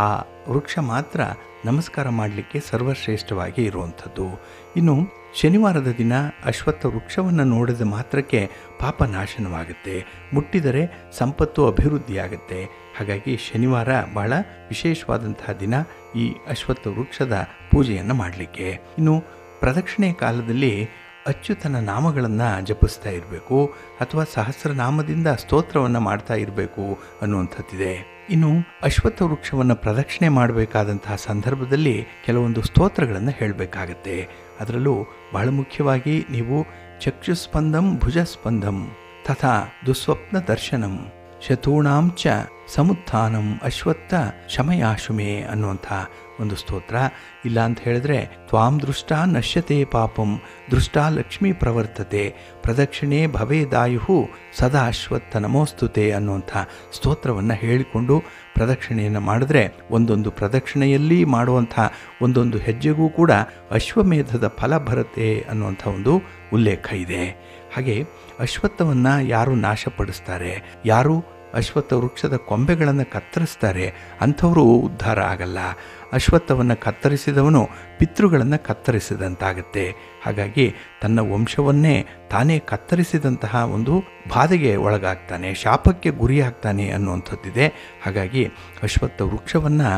ಆ ವೃಕ್ಷ ಮಾತ್ರ ನಮಸ್ಕಾರ ಮಾಡಲಿಕ್ಕೆ ಸರ್ವಶ್ರೇಷ್ಠವಾಗಿ ಇರುವಂಥದ್ದು. ಇನ್ನು ಶನಿವಾರದ ದಿನ ಅಶ್ವತ್ಥ ವೃಕ್ಷವನ್ನು ನೋಡಿದ ಮಾತ್ರಕ್ಕೆ ಪಾಪ ನಾಶನವಾಗುತ್ತೆ, ಮುಟ್ಟಿದರೆ ಸಂಪತ್ತು ಅಭಿವೃದ್ಧಿಯಾಗುತ್ತೆ. ಹಾಗಾಗಿ ಶನಿವಾರ ಬಹಳ ವಿಶೇಷವಾದಂತಹ ದಿನ ಈ ಅಶ್ವತ್ಥ ವೃಕ್ಷದ ಪೂಜೆಯನ್ನು ಮಾಡಲಿಕ್ಕೆ. ಇನ್ನು ಪ್ರದಕ್ಷಿಣೆ ಕಾಲದಲ್ಲಿ ಅಚ್ಯುತನ ನಾಮಗಳನ್ನು ಜಪಿಸ್ತಾ ಇರಬೇಕು ಅಥವಾ ಸಹಸ್ರನಾಮದಿಂದ ಸ್ತೋತ್ರವನ್ನು ಮಾಡ್ತಾ ಇರಬೇಕು ಅನ್ನುವಂಥದ್ದಿದೆ. ಇನ್ನು ಅಶ್ವತ್ಥ ವೃಕ್ಷವನ್ನು ಪ್ರದಕ್ಷಿಣೆ ಮಾಡಬೇಕಾದಂತಹ ಸಂದರ್ಭದಲ್ಲಿ ಕೆಲವೊಂದು ಸ್ತೋತ್ರಗಳನ್ನು ಹೇಳಬೇಕಾಗತ್ತೆ. ಅದರಲ್ಲೂ ಬಹಳ ಮುಖ್ಯವಾಗಿ ನೀವು ಚಕ್ಷುಸ್ಪಂದಂ ಭುಜಸ್ಪಂದಂ ತಥಾ ದುಸ್ವಪ್ನ ದರ್ಶನಂ ಶತೂಣಾಂ ಚ ಸಮುತ್ಥಾನಂ ಅಶ್ವತ್ಥ ಶಮಯಾಶುಮೇ ಅನ್ನುವಂಥ ಒಂದು ಸ್ತೋತ್ರ. ಇಲ್ಲ ಅಂತ ಹೇಳಿದ್ರೆ ತ್ವಾಂ ದೃಷ್ಟಾ ನಶ್ಯತೆ ಪಾಪಂ ದೃಷ್ಟಾ ಲಕ್ಷ್ಮೀ ಪ್ರವರ್ತತೆ ಪ್ರದಕ್ಷಿಣೆ ಭವೇದಾಯು ಸದಾ ಅಶ್ವತ್ಥ ನಮೋಸ್ತುತೆ ಅನ್ನುವಂಥ ಸ್ತೋತ್ರವನ್ನು ಹೇಳಿಕೊಂಡು ಪ್ರದಕ್ಷಿಣೆಯನ್ನು ಮಾಡಿದ್ರೆ ಒಂದೊಂದು ಪ್ರದಕ್ಷಿಣೆಯಲ್ಲಿ ಮಾಡುವಂಥ ಒಂದೊಂದು ಹೆಜ್ಜೆಗೂ ಕೂಡ ಅಶ್ವಮೇಧದ ಫಲ ಬರುತ್ತೆ ಅನ್ನುವಂಥ ಒಂದು ಉಲ್ಲೇಖ ಇದೆ. ಹಾಗೆ ಅಶ್ವತ್ಥವನ್ನು ಯಾರು ನಾಶಪಡಿಸ್ತಾರೆ, ಯಾರು ಅಶ್ವತ್ಥ ವೃಕ್ಷದ ಕೊಂಬೆಗಳನ್ನು ಕತ್ತರಿಸ್ತಾರೆ ಅಂಥವರು ಉದ್ಧಾರ ಆಗಲ್ಲ. ಅಶ್ವತ್ಥವನ್ನು ಕತ್ತರಿಸಿದವನು ಪಿತೃಗಳನ್ನು ಕತ್ತರಿಸಿದಂತಾಗತ್ತೆ. ಹಾಗಾಗಿ ತನ್ನ ವಂಶವನ್ನೇ ತಾನೇ ಕತ್ತರಿಸಿದಂತಹ ಒಂದು ಬಾಧೆಗೆ ಒಳಗಾಗ್ತಾನೆ, ಶಾಪಕ್ಕೆ ಗುರಿಯಾಗ್ತಾನೆ ಅನ್ನುವಂಥದ್ದಿದೆ. ಹಾಗಾಗಿ ಅಶ್ವತ್ಥ ವೃಕ್ಷವನ್ನು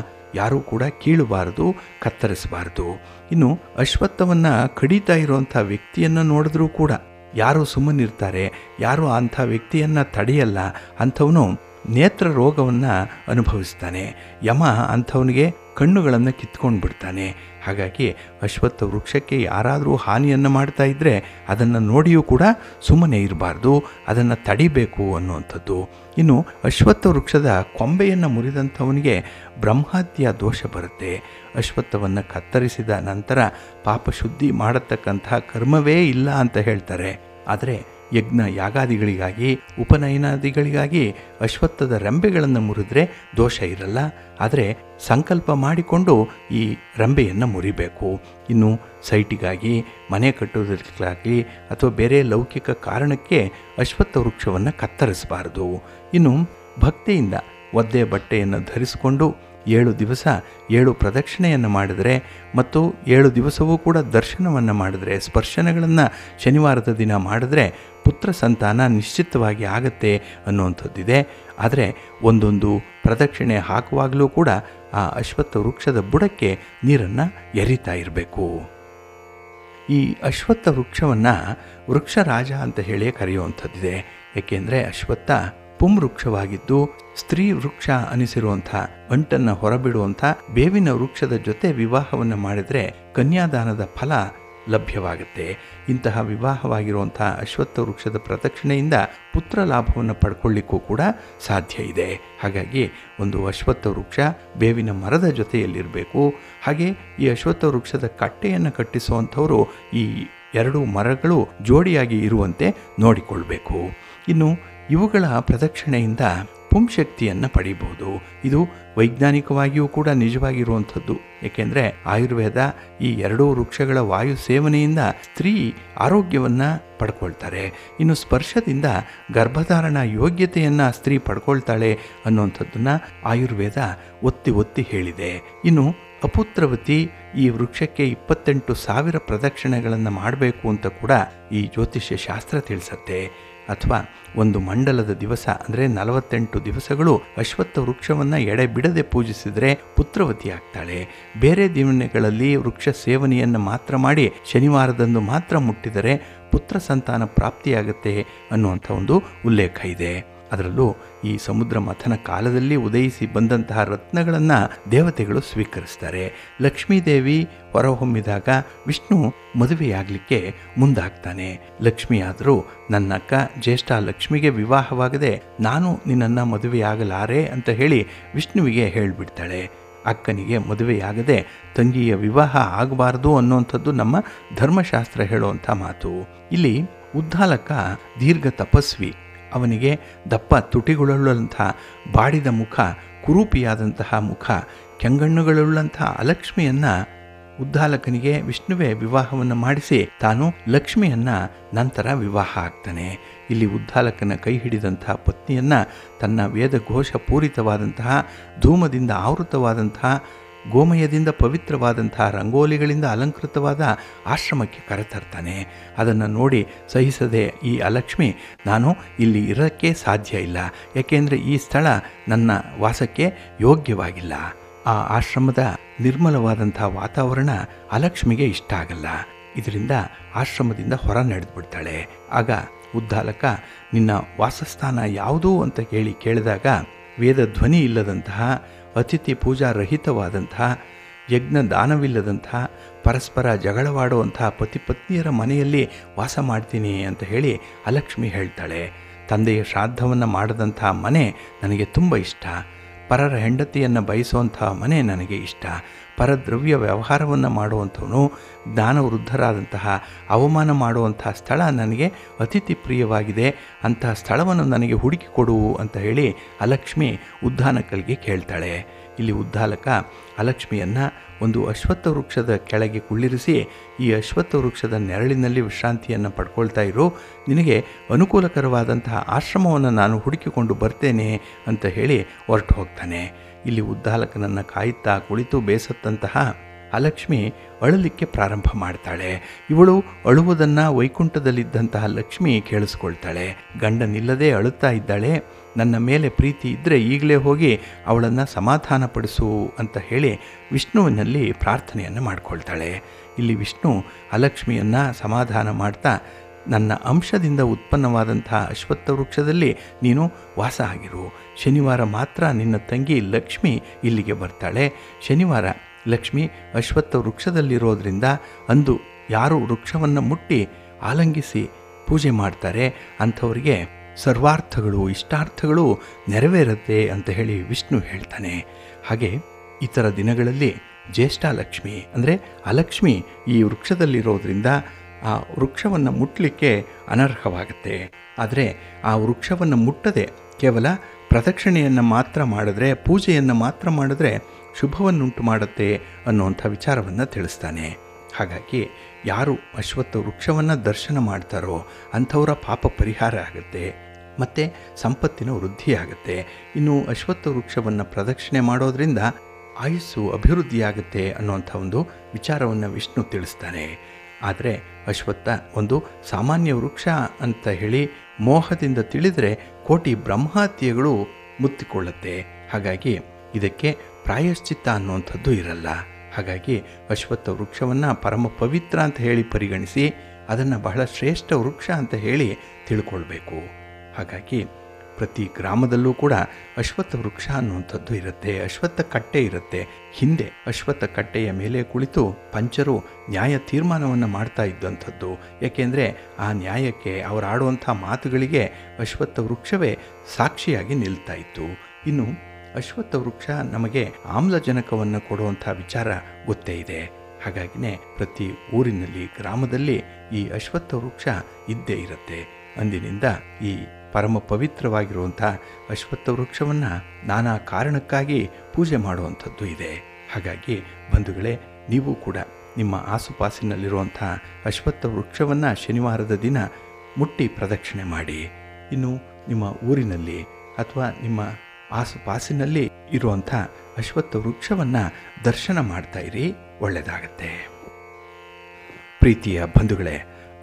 ಯಾರೂ ಕೂಡ ಕೀಳಬಾರದು, ಕತ್ತರಿಸಬಾರದು. ಇನ್ನು ಅಶ್ವತ್ಥವನ್ನು ಕಡಿತಾ ಇರುವಂಥ ವ್ಯಕ್ತಿಯನ್ನು ನೋಡಿದ್ರೂ ಕೂಡ ಯಾರು ಸುಮ್ಮನಿರ್ತಾರೆ, ಯಾರು ಅಂಥ ವ್ಯಕ್ತಿಯನ್ನು ತಡೆಯಲ್ಲ, ಅಂಥವನು ನೇತ್ರ ರೋಗವನ್ನು ಅನುಭವಿಸ್ತಾನೆ. ಯಮ ಅಂಥವನಿಗೆ ಕಣ್ಣುಗಳನ್ನು ಕಿತ್ಕೊಂಡು ಬಿಡ್ತಾನೆ. ಹಾಗಾಗಿ ಅಶ್ವತ್ಥ ವೃಕ್ಷಕ್ಕೆ ಯಾರಾದರೂ ಹಾನಿಯನ್ನು ಮಾಡ್ತಾ ಇದ್ದರೆ ಅದನ್ನು ನೋಡಿಯೂ ಕೂಡ ಸುಮ್ಮನೆ ಇರಬಾರ್ದು, ಅದನ್ನು ತಡಿಬೇಕು ಅನ್ನುವಂಥದ್ದು. ಇನ್ನು ಅಶ್ವತ್ಥ ವೃಕ್ಷದ ಕೊಂಬೆಯನ್ನು ಮುರಿದಂಥವನಿಗೆ ಬ್ರಹ್ಮಹತ್ಯ ದೋಷ ಬರುತ್ತೆ. ಅಶ್ವತ್ಥವನ್ನು ಕತ್ತರಿಸಿದ ನಂತರ ಪಾಪಶುದ್ಧಿ ಮಾಡತಕ್ಕಂತಹ ಕರ್ಮವೇ ಇಲ್ಲ ಅಂತ ಹೇಳ್ತಾರೆ. ಆದರೆ ಯಜ್ಞ ಯಾಗಾದಿಗಳಿಗಾಗಿ ಉಪನಯನಾದಿಗಳಿಗಾಗಿ ಅಶ್ವತ್ಥದ ರೆಂಬೆಗಳನ್ನು ಮುರಿದ್ರೆ ದೋಷ ಇರಲ್ಲ. ಆದರೆ ಸಂಕಲ್ಪ ಮಾಡಿಕೊಂಡು ಈ ರೆಂಬೆಯನ್ನು ಮುರಿಬೇಕು. ಇನ್ನು ಸೈಟಿಗಾಗಿ, ಮನೆ ಕಟ್ಟುವುದಕ್ಕಾಗಲಿ ಅಥವಾ ಬೇರೆ ಲೌಕಿಕ ಕಾರಣಕ್ಕೆ ಅಶ್ವತ್ಥ ವೃಕ್ಷವನ್ನು ಕತ್ತರಿಸಬಾರದು. ಇನ್ನು ಭಕ್ತಿಯಿಂದ ಒದ್ದೆ ಬಟ್ಟೆಯನ್ನು ಧರಿಸಿಕೊಂಡು 7 ದಿವಸ 7 ಪ್ರದಕ್ಷಿಣೆಯನ್ನು ಮಾಡಿದರೆ ಮತ್ತು 7 ದಿವಸವೂ ಕೂಡ ದರ್ಶನವನ್ನು ಮಾಡಿದರೆ, ಸ್ಪರ್ಶನಗಳನ್ನು ಶನಿವಾರದ ದಿನ ಮಾಡಿದ್ರೆ ಪುತ್ರ ಸಂತಾನ ನಿಶ್ಚಿತವಾಗಿ ಆಗತ್ತೆ ಅನ್ನುವಂಥದ್ದಿದೆ. ಆದರೆ ಒಂದೊಂದು ಪ್ರದಕ್ಷಿಣೆ ಹಾಕುವಾಗಲೂ ಕೂಡ ಆ ಅಶ್ವತ್ಥ ವೃಕ್ಷದ ಬುಡಕ್ಕೆ ನೀರನ್ನು ಎರಿತಾ ಇರಬೇಕು. ಈ ಅಶ್ವತ್ಥ ವೃಕ್ಷವನ್ನು ವೃಕ್ಷರಾಜ ಅಂತ ಹೇಳಿ ಕರೆಯುವಂಥದ್ದಿದೆ. ಏಕೆಂದರೆ ಅಶ್ವತ್ಥ ಪುಂವೃಕ್ಷವಾಗಿದ್ದು ಸ್ತ್ರೀ ವೃಕ್ಷ ಅನಿಸಿರುವಂಥ ಅಂಟನ್ನು ಹೊರಬಿಡುವಂಥ ಬೇವಿನ ವೃಕ್ಷದ ಜೊತೆ ವಿವಾಹವನ್ನು ಮಾಡಿದರೆ ಕನ್ಯಾದಾನದ ಫಲ ಲಭ್ಯವಾಗುತ್ತೆ. ಇಂತಹ ವಿವಾಹವಾಗಿರುವಂಥ ಅಶ್ವತ್ಥ ವೃಕ್ಷದ ಪ್ರದಕ್ಷಿಣೆಯಿಂದ ಪುತ್ರ ಲಾಭವನ್ನು ಪಡ್ಕೊಳ್ಳಿಕ್ಕೂ ಕೂಡ ಸಾಧ್ಯ ಇದೆ. ಹಾಗಾಗಿ ಒಂದು ಅಶ್ವತ್ಥ ವೃಕ್ಷ ಬೇವಿನ ಮರದ ಜೊತೆಯಲ್ಲಿರಬೇಕು. ಹಾಗೆ ಈ ಅಶ್ವತ್ಥ ವೃಕ್ಷದ ಕಟ್ಟೆಯನ್ನು ಕಟ್ಟಿಸುವಂಥವರು ಈ 2 ಮರಗಳು ಜೋಡಿಯಾಗಿ ಇರುವಂತೆ ನೋಡಿಕೊಳ್ಬೇಕು. ಇನ್ನು ಇವುಗಳ ಪ್ರದಕ್ಷಿಣೆಯಿಂದ ಪುಂಶಕ್ತಿಯನ್ನು ಪಡೀಬಹುದು. ಇದು ವೈಜ್ಞಾನಿಕವಾಗಿಯೂ ಕೂಡ ನಿಜವಾಗಿರುವಂಥದ್ದು. ಏಕೆಂದರೆ ಆಯುರ್ವೇದ ಈ 2 ವೃಕ್ಷಗಳ ವಾಯು ಸೇವನೆಯಿಂದ ಸ್ತ್ರೀ ಆರೋಗ್ಯವನ್ನು ಪಡ್ಕೊಳ್ತಾರೆ. ಇನ್ನು ಸ್ಪರ್ಶದಿಂದ ಗರ್ಭಧಾರಣ ಯೋಗ್ಯತೆಯನ್ನು ಸ್ತ್ರೀ ಪಡ್ಕೊಳ್ತಾಳೆ ಅನ್ನುವಂಥದ್ದನ್ನು ಆಯುರ್ವೇದ ಒತ್ತಿ ಒತ್ತಿ ಹೇಳಿದೆ. ಇನ್ನು ಅಪುತ್ರವತಿ ಈ ವೃಕ್ಷಕ್ಕೆ 28,000 ಪ್ರದಕ್ಷಿಣೆಗಳನ್ನು ಮಾಡಬೇಕು ಅಂತ ಕೂಡ ಈ ಜ್ಯೋತಿಷ್ಯ ಶಾಸ್ತ್ರ ತಿಳಿಸತ್ತೆ. ಅಥವಾ ಒಂದು ಮಂಡಲದ ದಿವಸ ಅಂದರೆ 48 ದಿವಸಗಳು ಅಶ್ವತ್ಥ ವೃಕ್ಷವನ್ನು ಎಡೆ ಬಿಡದೆ ಪೂಜಿಸಿದರೆ ಪುತ್ರವತಿ ಆಗ್ತಾಳೆ. ಬೇರೆ ದಿನಗಳಲ್ಲಿ ವೃಕ್ಷ ಸೇವನೆಯನ್ನು ಮಾತ್ರ ಮಾಡಿ ಶನಿವಾರದಂದು ಮಾತ್ರ ಮುಟ್ಟಿದರೆ ಪುತ್ರ ಸಂತಾನ ಪ್ರಾಪ್ತಿಯಾಗುತ್ತೆ ಅನ್ನುವಂಥ ಒಂದು ಉಲ್ಲೇಖ ಇದೆ. ಅದರಲ್ಲೂ ಈ ಸಮುದ್ರ ಮಥನ ಕಾಲದಲ್ಲಿ ಉದಯಿಸಿ ಬಂದಂತಹ ರತ್ನಗಳನ್ನು ದೇವತೆಗಳು ಸ್ವೀಕರಿಸ್ತಾರೆ. ಲಕ್ಷ್ಮೀದೇವಿ ಹೊರಹೊಮ್ಮಿದಾಗ ವಿಷ್ಣು ಮದುವೆಯಾಗಲಿಕ್ಕೆ ಮುಂದಾಗ್ತಾನೆ. ಲಕ್ಷ್ಮಿಯಾದರೂ ನನ್ನ ಅಕ್ಕ ಜ್ಯೇಷ್ಠ ಲಕ್ಷ್ಮಿಗೆ ವಿವಾಹವಾಗದೆ ನಾನು ನಿನ್ನನ್ನು ಮದುವೆಯಾಗಲಾರೆ ಅಂತ ಹೇಳಿ ವಿಷ್ಣುವಿಗೆ ಹೇಳಿಬಿಡ್ತಾಳೆ. ಅಕ್ಕನಿಗೆ ಮದುವೆಯಾಗದೆ ತಂಗಿಯ ವಿವಾಹ ಆಗಬಾರ್ದು ಅನ್ನುವಂಥದ್ದು ನಮ್ಮ ಧರ್ಮಶಾಸ್ತ್ರ ಹೇಳುವಂಥ ಮಾತು. ಇಲ್ಲಿ ಉದ್ದಾಲಕ ದೀರ್ಘ ತಪಸ್ವಿ. ಅವನಿಗೆ ದಪ್ಪ ತುಟಿಗಳುಳ್ಳಂಥ ಬಾಡಿದ ಮುಖ, ಕುರೂಪಿಯಾದಂತಹ ಮುಖ, ಕೆಂಗಣ್ಣುಗಳುಳ್ಳಂಥ ಅಲಕ್ಷ್ಮಿಯನ್ನು ಉದ್ದಾಲಕನಿಗೆ ವಿಷ್ಣುವೇ ವಿವಾಹವನ್ನು ಮಾಡಿಸಿ ತಾನು ಲಕ್ಷ್ಮಿಯನ್ನು ನಂತರ ವಿವಾಹ ಆಗ್ತಾನೆ. ಇಲ್ಲಿ ಉದ್ದಾಲಕನ ಕೈ ಹಿಡಿದಂತಹ ಪತ್ನಿಯನ್ನು ತನ್ನ ವೇದಘೋಷ ಪೂರಿತವಾದಂತಹ ಧೂಮದಿಂದ ಆವೃತವಾದಂತಹ ಗೋಮಯದಿಂದ ಪವಿತ್ರವಾದಂತಹ ರಂಗೋಲಿಗಳಿಂದ ಅಲಂಕೃತವಾದ ಆಶ್ರಮಕ್ಕೆ ಕರೆತರ್ತಾನೆ. ಅದನ್ನು ನೋಡಿ ಸಹಿಸದೆ ಈ ಅಲಕ್ಷ್ಮಿ, ನಾನು ಇಲ್ಲಿ ಇರೋಕ್ಕೆ ಸಾಧ್ಯ ಇಲ್ಲ, ಯಾಕೆಂದರೆ ಈ ಸ್ಥಳ ನನ್ನ ವಾಸಕ್ಕೆ ಯೋಗ್ಯವಾಗಿಲ್ಲ. ಆ ಆಶ್ರಮದ ನಿರ್ಮಲವಾದಂಥ ವಾತಾವರಣ ಅಲಕ್ಷ್ಮಿಗೆ ಇಷ್ಟ ಆಗಲ್ಲ. ಇದರಿಂದ ಆಶ್ರಮದಿಂದ ಹೊರ ನಡೆದುಬಿಡ್ತಾಳೆ. ಆಗ ಉದ್ದಾಲಕ, ನಿನ್ನ ವಾಸಸ್ಥಾನ ಯಾವುದು ಅಂತ ಕೇಳಿದಾಗ ವೇದ ಧ್ವನಿ ಇಲ್ಲದಂತಹ, ಅತಿಥಿ ಪೂಜಾ ರಹಿತವಾದಂತಹ, ಯಜ್ಞ ದಾನವಿಲ್ಲದಂತಹ, ಪರಸ್ಪರ ಜಗಳವಾಡುವಂತಹ ಪತಿ ಪತ್ನಿಯರ ಮನೆಯಲ್ಲಿ ವಾಸ ಮಾಡ್ತೀನಿ ಅಂತ ಹೇಳಿ ಅಲಕ್ಷ್ಮಿ ಹೇಳ್ತಾಳೆ. ತಂದೆಯ ಶ್ರಾದ್ದವನ್ನು ಮಾಡದಂತಹ ಮನೆ ನನಗೆ ತುಂಬ ಇಷ್ಟ, ಪರರ ಹೆಂಡತಿಯನ್ನು ಬಯಸುವಂತಹ ಮನೆ ನನಗೆ ಇಷ್ಟ, ಪರದ್ರವ್ಯ ವ್ಯವಹಾರವನ್ನು ಮಾಡುವಂಥವನು, ಜ್ಞಾನವೃದ್ಧರಾದಂತಹ ಅವಮಾನ ಮಾಡುವಂತಹ ಸ್ಥಳ ನನಗೆ ಅತಿಥಿ ಪ್ರಿಯವಾಗಿದೆ, ಅಂತಹ ಸ್ಥಳವನ್ನು ನನಗೆ ಹುಡುಕಿಕೊಡು ಅಂತ ಹೇಳಿ ಅಲಕ್ಷ್ಮಿ ಉದ್ದಾಲಕನಿಗೆ ಕೇಳ್ತಾಳೆ. ಇಲ್ಲಿ ಉದ್ದಾಲಕ ಅಲಕ್ಷ್ಮಿಯನ್ನು ಒಂದು ಅಶ್ವತ್ಥ ವೃಕ್ಷದ ಕೆಳಗೆ ಕುಳ್ಳಿರಿಸಿ, ಈ ಅಶ್ವತ್ಥ ವೃಕ್ಷದ ನೆರಳಿನಲ್ಲಿ ವಿಶ್ರಾಂತಿಯನ್ನು ಪಡ್ಕೊಳ್ತಾ ಇರು, ನಿನಗೆ ಅನುಕೂಲಕರವಾದಂತಹ ಆಶ್ರಮವನ್ನು ನಾನು ಹುಡುಕಿಕೊಂಡು ಬರ್ತೇನೆ ಅಂತ ಹೇಳಿ ಹೊರಟು ಹೋಗ್ತಾನೆ. ಇಲ್ಲಿ ಉದ್ದಾಲಕನನ್ನು ಕಾಯುತ್ತಾ ಕುಳಿತು ಬೇಸತ್ತಂತಹ ಅಲಕ್ಷ್ಮಿ ಅಳಲಿಕ್ಕೆ ಪ್ರಾರಂಭ ಮಾಡ್ತಾಳೆ. ಇವಳು ಅಳುವುದನ್ನು ವೈಕುಂಠದಲ್ಲಿದ್ದಂತಹ ಲಕ್ಷ್ಮಿ ಕೇಳಿಸ್ಕೊಳ್ತಾಳೆ. ಗಂಡನಿಲ್ಲದೆ ಅಳುತ್ತಾ ಇದ್ದಾಳೆ, ನನ್ನ ಮೇಲೆ ಪ್ರೀತಿ ಇದ್ದರೆ ಈಗಲೇ ಹೋಗಿ ಅವಳನ್ನು ಸಮಾಧಾನಪಡಿಸು ಅಂತ ಹೇಳಿ ವಿಷ್ಣುವಿನಲ್ಲಿ ಪ್ರಾರ್ಥನೆಯನ್ನು ಮಾಡಿಕೊಳ್ತಾಳೆ. ಇಲ್ಲಿ ವಿಷ್ಣು ಅಲಕ್ಷ್ಮಿಯನ್ನು ಸಮಾಧಾನ ಮಾಡ್ತಾ, ನನ್ನ ಅಂಶದಿಂದ ಉತ್ಪನ್ನವಾದಂತಹ ಅಶ್ವತ್ಥ ವೃಕ್ಷದಲ್ಲಿ ನೀನು ವಾಸ ಆಗಿರು, ಶನಿವಾರ ಮಾತ್ರ ನಿನ್ನ ತಂಗಿ ಲಕ್ಷ್ಮಿ ಇಲ್ಲಿಗೆ ಬರ್ತಾಳೆ, ಶನಿವಾರ ಲಕ್ಷ್ಮಿ ಅಶ್ವತ್ಥ ವೃಕ್ಷದಲ್ಲಿರೋದ್ರಿಂದ ಅಂದು ಯಾರು ವೃಕ್ಷವನ್ನು ಮುಟ್ಟಿ ಆಲಂಗಿಸಿ ಪೂಜೆ ಮಾಡ್ತಾರೆ ಅಂಥವರಿಗೆ ಸರ್ವಾರ್ಥಗಳು ಇಷ್ಟಾರ್ಥಗಳು ನೆರವೇರುತ್ತೆ ಅಂತ ಹೇಳಿ ವಿಷ್ಣು ಹೇಳ್ತಾನೆ. ಹಾಗೆ ಇತರ ದಿನಗಳಲ್ಲಿ ಜ್ಯೇಷ್ಠಾಲಕ್ಷ್ಮಿ ಅಂದರೆ ಅಲಕ್ಷ್ಮಿ ಈ ವೃಕ್ಷದಲ್ಲಿರೋದ್ರಿಂದ ಆ ವೃಕ್ಷವನ್ನು ಮುಟ್ಟಲಿಕ್ಕೆ ಅನರ್ಹವಾಗುತ್ತೆ. ಆದರೆ ಆ ವೃಕ್ಷವನ್ನು ಮುಟ್ಟದೆ ಕೇವಲ ಪ್ರದಕ್ಷಿಣೆಯನ್ನು ಮಾತ್ರ ಮಾಡಿದ್ರೆ, ಪೂಜೆಯನ್ನು ಮಾತ್ರ ಮಾಡಿದ್ರೆ ಶುಭವನ್ನುಂಟು ಮಾಡುತ್ತೆ ಅನ್ನುವಂಥ ವಿಚಾರವನ್ನು ತಿಳಿಸ್ತಾನೆ. ಹಾಗಾಗಿ ಯಾರು ಅಶ್ವತ್ಥ ವೃಕ್ಷವನ್ನು ದರ್ಶನ ಮಾಡ್ತಾರೋ ಅಂಥವರ ಪಾಪ ಪರಿಹಾರ ಆಗುತ್ತೆ ಮತ್ತು ಸಂಪತ್ತಿನ ವೃದ್ಧಿಯಾಗುತ್ತೆ. ಇನ್ನು ಅಶ್ವತ್ಥ ವೃಕ್ಷವನ್ನು ಪ್ರದಕ್ಷಿಣೆ ಮಾಡೋದರಿಂದ ಆಯುಸ್ಸು ಅಭಿವೃದ್ಧಿಯಾಗುತ್ತೆ ಅನ್ನುವಂಥ ಒಂದು ವಿಚಾರವನ್ನು ವಿಷ್ಣು ತಿಳಿಸ್ತಾನೆ. ಆದರೆ ಅಶ್ವತ್ಥ ಒಂದು ಸಾಮಾನ್ಯ ವೃಕ್ಷ ಅಂತ ಹೇಳಿ ಮೋಹದಿಂದ ತಿಳಿದರೆ ಕೋಟಿ ಬ್ರಹ್ಮಹತ್ಯೆಗಳು ಮುತ್ತಿಕೊಳ್ಳುತ್ತೆ. ಹಾಗಾಗಿ ಇದಕ್ಕೆ ಪ್ರಾಯಶ್ಚಿತ್ತ ಅನ್ನುವಂಥದ್ದು ಇರಲ್ಲ. ಹಾಗಾಗಿ ಅಶ್ವತ್ಥ ವೃಕ್ಷವನ್ನು ಪರಮ ಪವಿತ್ರ ಅಂತ ಹೇಳಿ ಪರಿಗಣಿಸಿ ಅದನ್ನು ಬಹಳ ಶ್ರೇಷ್ಠ ವೃಕ್ಷ ಅಂತ ಹೇಳಿ ತಿಳ್ಕೊಳ್ಬೇಕು. ಹಾಗಾಗಿ ಪ್ರತಿ ಗ್ರಾಮದಲ್ಲೂ ಕೂಡ ಅಶ್ವತ್ಥ ವೃಕ್ಷ ಅನ್ನುವಂಥದ್ದು ಇರುತ್ತೆ, ಅಶ್ವತ್ಥ ಕಟ್ಟೆ ಇರುತ್ತೆ. ಹಿಂದೆ ಅಶ್ವತ್ಥ ಕಟ್ಟೆಯ ಮೇಲೆ ಕುಳಿತು ಪಂಚರು ನ್ಯಾಯ ತೀರ್ಮಾನವನ್ನು ಮಾಡ್ತಾ ಇದ್ದಂಥದ್ದು. ಏಕೆಂದರೆ ಆ ನ್ಯಾಯಕ್ಕೆ ಅವರು ಆಡುವಂಥ ಮಾತುಗಳಿಗೆ ಅಶ್ವತ್ಥ ವೃಕ್ಷವೇ ಸಾಕ್ಷಿಯಾಗಿ ನಿಲ್ತಾ ಇತ್ತು. ಇನ್ನು ಅಶ್ವತ್ಥ ವೃಕ್ಷ ನಮಗೆ ಆಮ್ಲಜನಕವನ್ನು ಕೊಡುವಂಥ ವಿಚಾರ ಗೊತ್ತೇ ಇದೆ. ಹಾಗಾಗಿನೇ ಪ್ರತಿ ಊರಿನಲ್ಲಿ ಗ್ರಾಮದಲ್ಲಿ ಈ ಅಶ್ವತ್ಥ ವೃಕ್ಷ ಇದ್ದೇ ಇರುತ್ತೆ. ಅಂದಿನಿಂದ ಈ ಪರಮ ಪವಿತ್ರವಾಗಿರುವಂಥ ಅಶ್ವತ್ಥ ವೃಕ್ಷವನ್ನು ನಾನಾ ಕಾರಣಕ್ಕಾಗಿ ಪೂಜೆ ಮಾಡುವಂಥದ್ದು ಇದೆ. ಹಾಗಾಗಿ ಬಂಧುಗಳೇ, ನೀವು ಕೂಡ ನಿಮ್ಮ ಆಸುಪಾಸಿನಲ್ಲಿರುವಂಥ ಅಶ್ವತ್ಥ ವೃಕ್ಷವನ್ನು ಶನಿವಾರದ ದಿನ ಮುಟ್ಟಿ ಪ್ರದಕ್ಷಿಣೆ ಮಾಡಿ. ಇನ್ನು ನಿಮ್ಮ ಊರಿನಲ್ಲಿ ಅಥವಾ ನಿಮ್ಮ ಆಸುಪಾಸಿನಲ್ಲಿ ಇರುವಂಥ ಅಶ್ವತ್ಥ ವೃಕ್ಷವನ್ನು ದರ್ಶನ ಮಾಡ್ತಾ ಇರಿ, ಒಳ್ಳೆಯದಾಗತ್ತೆ. ಪ್ರೀತಿಯ ಬಂಧುಗಳೇ,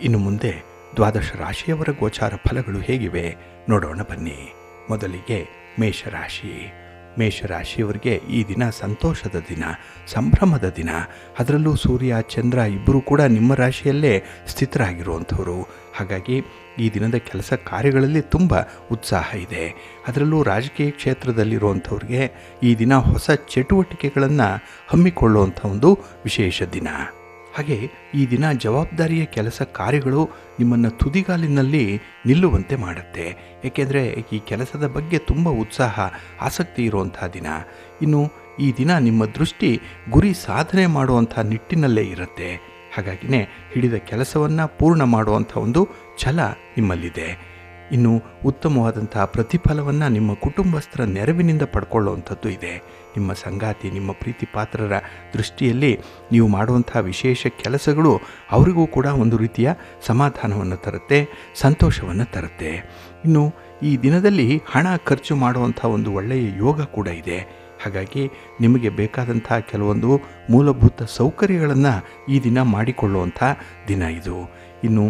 ಇನ್ನು ಮುಂದೆ ದ್ವಾದಶ ರಾಶಿಯವರ ಗೋಚಾರ ಫಲಗಳು ಹೇಗಿವೆ ನೋಡೋಣ ಬನ್ನಿ. ಮೊದಲಿಗೆ ಮೇಷರಾಶಿ. ಮೇಷರಾಶಿಯವರಿಗೆ ಈ ದಿನ ಸಂತೋಷದ ದಿನ, ಸಂಭ್ರಮದ ದಿನ. ಅದರಲ್ಲೂ ಸೂರ್ಯ ಚಂದ್ರ ಇಬ್ಬರೂ ಕೂಡ ನಿಮ್ಮ ರಾಶಿಯಲ್ಲೇ ಸ್ಥಿತರಾಗಿರುವಂಥವರು. ಹಾಗಾಗಿ ಈ ದಿನದ ಕೆಲಸ ಕಾರ್ಯಗಳಲ್ಲಿ ತುಂಬ ಉತ್ಸಾಹ ಇದೆ. ಅದರಲ್ಲೂ ರಾಜಕೀಯ ಕ್ಷೇತ್ರದಲ್ಲಿರುವಂಥವ್ರಿಗೆ ಈ ದಿನ ಹೊಸ ಚಟುವಟಿಕೆಗಳನ್ನು ಹಮ್ಮಿಕೊಳ್ಳುವಂಥ ಒಂದು ವಿಶೇಷ ದಿನ. ಹಾಗೆ ಈ ದಿನ ಜವಾಬ್ದಾರಿಯ ಕೆಲಸ ಕಾರ್ಯಗಳು ನಿಮ್ಮನ್ನು ತುದಿಗಾಲಿನಲ್ಲಿ ನಿಲ್ಲುವಂತೆ ಮಾಡುತ್ತೆ. ಏಕೆಂದರೆ ಈ ಕೆಲಸದ ಬಗ್ಗೆ ತುಂಬ ಉತ್ಸಾಹ ಆಸಕ್ತಿ ಇರುವಂಥ ದಿನ. ಇನ್ನು ಈ ದಿನ ನಿಮ್ಮ ದೃಷ್ಟಿ ಗುರಿ ಸಾಧನೆ ಮಾಡುವಂಥ ನಿಟ್ಟಿನಲ್ಲೇ ಇರುತ್ತೆ. ಹಾಗಾಗಿನೇ ಹಿಡಿದ ಕೆಲಸವನ್ನು ಪೂರ್ಣ ಮಾಡುವಂಥ ಒಂದು ಛಲ ನಿಮ್ಮಲ್ಲಿದೆ. ಇನ್ನು ಉತ್ತಮವಾದಂತಹ ಪ್ರತಿಫಲವನ್ನು ನಿಮ್ಮ ಕುಟುಂಬಸ್ಥರ ನೆರವಿನಿಂದ ಪಡ್ಕೊಳ್ಳುವಂಥದ್ದು ಇದೆ. ನಿಮ್ಮ ಸಂಗಾತಿ, ನಿಮ್ಮ ಪ್ರೀತಿ ಪಾತ್ರರ ದೃಷ್ಟಿಯಲ್ಲಿ ನೀವು ಮಾಡುವಂತಹ ವಿಶೇಷ ಕೆಲಸಗಳು ಅವರಿಗೂ ಕೂಡ ಒಂದು ರೀತಿಯ ಸಮಾಧಾನವನ್ನು ತರುತ್ತೆ, ಸಂತೋಷವನ್ನು ತರುತ್ತೆ. ಇನ್ನು ಈ ದಿನದಲ್ಲಿ ಹಣ ಖರ್ಚು ಮಾಡುವಂಥ ಒಂದು ಒಳ್ಳೆಯ ಯೋಗ ಕೂಡ ಇದೆ. ಹಾಗಾಗಿ ನಿಮಗೆ ಬೇಕಾದಂಥ ಕೆಲವೊಂದು ಮೂಲಭೂತ ಸೌಕರ್ಯಗಳನ್ನು ಈ ದಿನ ಮಾಡಿಕೊಳ್ಳುವಂಥ ದಿನ ಇದು. ಇನ್ನು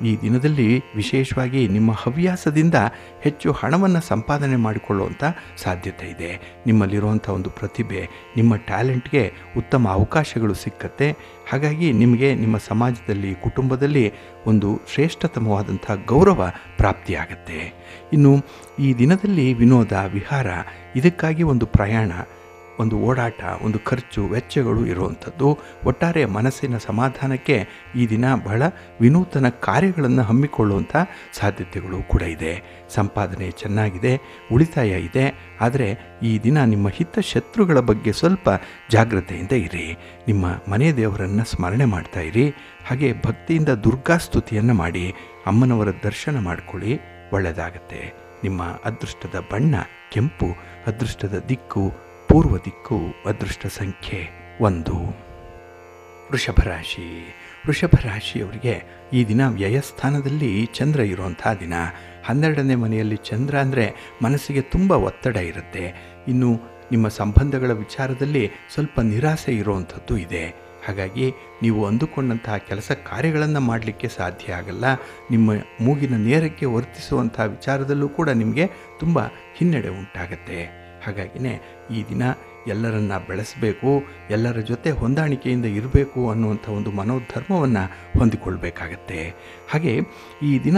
ಈ ದಿನದಲ್ಲಿ ವಿಶೇಷವಾಗಿ ನಿಮ್ಮ ಹವ್ಯಾಸದಿಂದ ಹೆಚ್ಚು ಹಣವನ್ನು ಸಂಪಾದನೆ ಮಾಡಿಕೊಳ್ಳುವಂಥ ಸಾಧ್ಯತೆ ಇದೆ. ನಿಮ್ಮಲ್ಲಿರುವಂಥ ಒಂದು ಪ್ರತಿಭೆ, ನಿಮ್ಮ ಟ್ಯಾಲೆಂಟ್ಗೆ ಉತ್ತಮ ಅವಕಾಶಗಳು ಸಿಕ್ಕತ್ತೆ. ಹಾಗಾಗಿ ನಿಮಗೆ ನಿಮ್ಮ ಸಮಾಜದಲ್ಲಿ, ಕುಟುಂಬದಲ್ಲಿ ಒಂದು ಶ್ರೇಷ್ಠತಮವಾದಂಥ ಗೌರವ ಪ್ರಾಪ್ತಿಯಾಗತ್ತೆ. ಇನ್ನು ಈ ದಿನದಲ್ಲಿ ವಿನೋದ, ವಿಹಾರ, ಇದಕ್ಕಾಗಿ ಒಂದು ಪ್ರಯಾಣ, ಒಂದು ಓಡಾಟ, ಒಂದು ಖರ್ಚು ವೆಚ್ಚಗಳು ಇರುವಂಥದ್ದು. ಒಟ್ಟಾರೆ ಮನಸ್ಸಿನ ಸಮಾಧಾನಕ್ಕೆ ಈ ದಿನ ಬಹಳ ವಿನೂತನ ಕಾರ್ಯಗಳನ್ನು ಹಮ್ಮಿಕೊಳ್ಳುವಂಥ ಸಾಧ್ಯತೆಗಳು ಕೂಡ ಇದೆ. ಸಂಪಾದನೆ ಚೆನ್ನಾಗಿದೆ, ಉಳಿತಾಯ ಇದೆ. ಆದರೆ ಈ ದಿನ ನಿಮ್ಮ ಹಿತಶತ್ರುಗಳ ಬಗ್ಗೆ ಸ್ವಲ್ಪ ಜಾಗ್ರತೆಯಿಂದ ಇರಿ. ನಿಮ್ಮ ಮನೆ ದೇವರನ್ನು ಸ್ಮರಣೆ ಮಾಡ್ತಾ ಇರಿ. ಹಾಗೆ ಭಕ್ತಿಯಿಂದ ದುರ್ಗಾ ಸ್ತುತಿಯನ್ನು ಮಾಡಿ ಅಮ್ಮನವರ ದರ್ಶನ ಮಾಡಿಕೊಳ್ಳಿ, ಒಳ್ಳೆಯದಾಗತ್ತೆ. ನಿಮ್ಮ ಅದೃಷ್ಟದ ಬಣ್ಣ ಕೆಂಪು, ಅದೃಷ್ಟದ ದಿಕ್ಕು ಪೂರ್ವ ದಿಕ್ಕು, ಅದೃಷ್ಟ ಸಂಖ್ಯೆ 1. ವೃಷಭ ರಾಶಿ. ವೃಷಭ ರಾಶಿಯವರಿಗೆ ಈ ದಿನ ವ್ಯಯಸ್ಥಾನದಲ್ಲಿ ಚಂದ್ರ ಇರುವಂಥ ದಿನ. 12ನೇ ಮನೆಯಲ್ಲಿ ಚಂದ್ರ ಅಂದರೆ ಮನಸ್ಸಿಗೆ ತುಂಬ ಒತ್ತಡ ಇರುತ್ತೆ. ಇನ್ನು ನಿಮ್ಮ ಸಂಬಂಧಗಳ ವಿಚಾರದಲ್ಲಿ ಸ್ವಲ್ಪ ನಿರಾಸೆ ಇರುವಂಥದ್ದು ಇದೆ. ಹಾಗಾಗಿ ನೀವು ಅಂದುಕೊಂಡಂತಹ ಕೆಲಸ ಕಾರ್ಯಗಳನ್ನು ಮಾಡಲಿಕ್ಕೆ ಸಾಧ್ಯ ಆಗಲ್ಲ. ನಿಮ್ಮ ಮೂಗಿನ ನೇರಕ್ಕೆ ವರ್ತಿಸುವಂಥ ವಿಚಾರದಲ್ಲೂ ಕೂಡ ನಿಮಗೆ ತುಂಬ ಹಿನ್ನಡೆ ಉಂಟಾಗತ್ತೆ. ಹಾಗಾಗಿನೇ ಈ ದಿನ ಎಲ್ಲರನ್ನ ಬೆಳೆಸಬೇಕು, ಎಲ್ಲರ ಜೊತೆ ಹೊಂದಾಣಿಕೆಯಿಂದ ಇರಬೇಕು ಅನ್ನುವಂಥ ಒಂದು ಮನೋಧರ್ಮವನ್ನು ಹೊಂದಿಕೊಳ್ಬೇಕಾಗತ್ತೆ. ಹಾಗೆ ಈ ದಿನ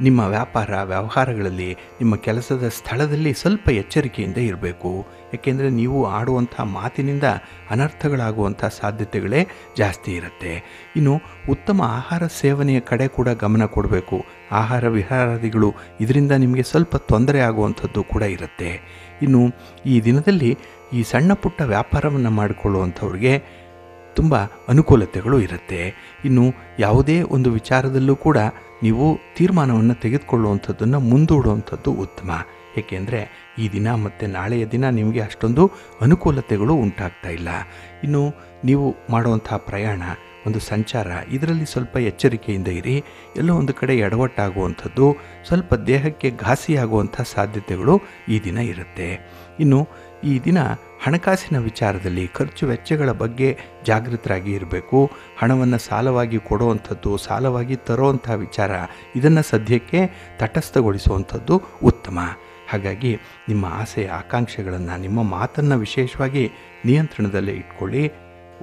ನಿಮ್ಮ ವ್ಯಾಪಾರ ವ್ಯವಹಾರಗಳಲ್ಲಿ, ನಿಮ್ಮ ಕೆಲಸದ ಸ್ಥಳದಲ್ಲಿ ಸ್ವಲ್ಪ ಎಚ್ಚರಿಕೆಯಿಂದ ಇರಬೇಕು. ಏಕೆಂದರೆ ನೀವು ಆಡುವಂಥ ಮಾತಿನಿಂದ ಅನರ್ಥಗಳಾಗುವಂಥ ಸಾಧ್ಯತೆಗಳೇ ಜಾಸ್ತಿ ಇರುತ್ತೆ. ಇನ್ನು ಉತ್ತಮ ಆಹಾರ ಸೇವನೆಯ ಕಡೆ ಕೂಡ ಗಮನ ಕೊಡಬೇಕು. ಆಹಾರ ವಿಹಾರಾದಿಗಳು ಇದರಿಂದ ನಿಮಗೆ ಸ್ವಲ್ಪ ತೊಂದರೆ ಆಗುವಂಥದ್ದು ಕೂಡ ಇರುತ್ತೆ. ಇನ್ನು ಈ ದಿನದಲ್ಲಿ ಈ ಸಣ್ಣ ಪುಟ್ಟ ವ್ಯಾಪಾರವನ್ನು ಮಾಡಿಕೊಳ್ಳುವಂಥವ್ರಿಗೆ ತುಂಬ ಅನುಕೂಲತೆಗಳು ಇರುತ್ತೆ. ಇನ್ನು ಯಾವುದೇ ಒಂದು ವಿಚಾರದಲ್ಲೂ ಕೂಡ ನೀವು ತೀರ್ಮಾನವನ್ನು ತೆಗೆದುಕೊಳ್ಳುವಂಥದ್ದನ್ನು ಮುಂದೂಡುವಂಥದ್ದು ಉತ್ತಮ. ಏಕೆಂದರೆ ಈ ದಿನ ಮತ್ತು ನಾಳೆಯ ದಿನ ನಿಮಗೆ ಅಷ್ಟೊಂದು ಅನುಕೂಲತೆಗಳು ಉಂಟಾಗ್ತಾ ಇಲ್ಲ. ಇನ್ನು ನೀವು ಮಾಡುವಂಥ ಪ್ರಯಾಣ, ಒಂದು ಸಂಚಾರ, ಇದರಲ್ಲಿ ಸ್ವಲ್ಪ ಎಚ್ಚರಿಕೆಯಿಂದ ಇರಿ. ಎಲ್ಲೋ ಒಂದು ಕಡೆ ಎಡವಟ್ಟಾಗುವಂಥದ್ದು, ಸ್ವಲ್ಪ ದೇಹಕ್ಕೆ ಘಾಸಿಯಾಗುವಂಥ ಸಾಧ್ಯತೆಗಳು ಈ ದಿನ ಇರುತ್ತೆ. ಇನ್ನು ಈ ದಿನ ಹಣಕಾಸಿನ ವಿಚಾರದಲ್ಲಿ ಖರ್ಚು ವೆಚ್ಚಗಳ ಬಗ್ಗೆ ಜಾಗೃತರಾಗಿ ಇರಬೇಕು. ಹಣವನ್ನು ಸಾಲವಾಗಿ ಕೊಡುವಂಥದ್ದು, ಸಾಲವಾಗಿ ತರುವಂಥ ವಿಚಾರ, ಇದನ್ನು ಸದ್ಯಕ್ಕೆ ತಟಸ್ಥಗೊಳಿಸುವಂಥದ್ದು ಉತ್ತಮ. ಹಾಗಾಗಿ ನಿಮ್ಮ ಆಸೆ ಆಕಾಂಕ್ಷೆಗಳನ್ನು, ನಿಮ್ಮ ಮಾತನ್ನು ವಿಶೇಷವಾಗಿ ನಿಯಂತ್ರಣದಲ್ಲೇ ಇಟ್ಕೊಳ್ಳಿ,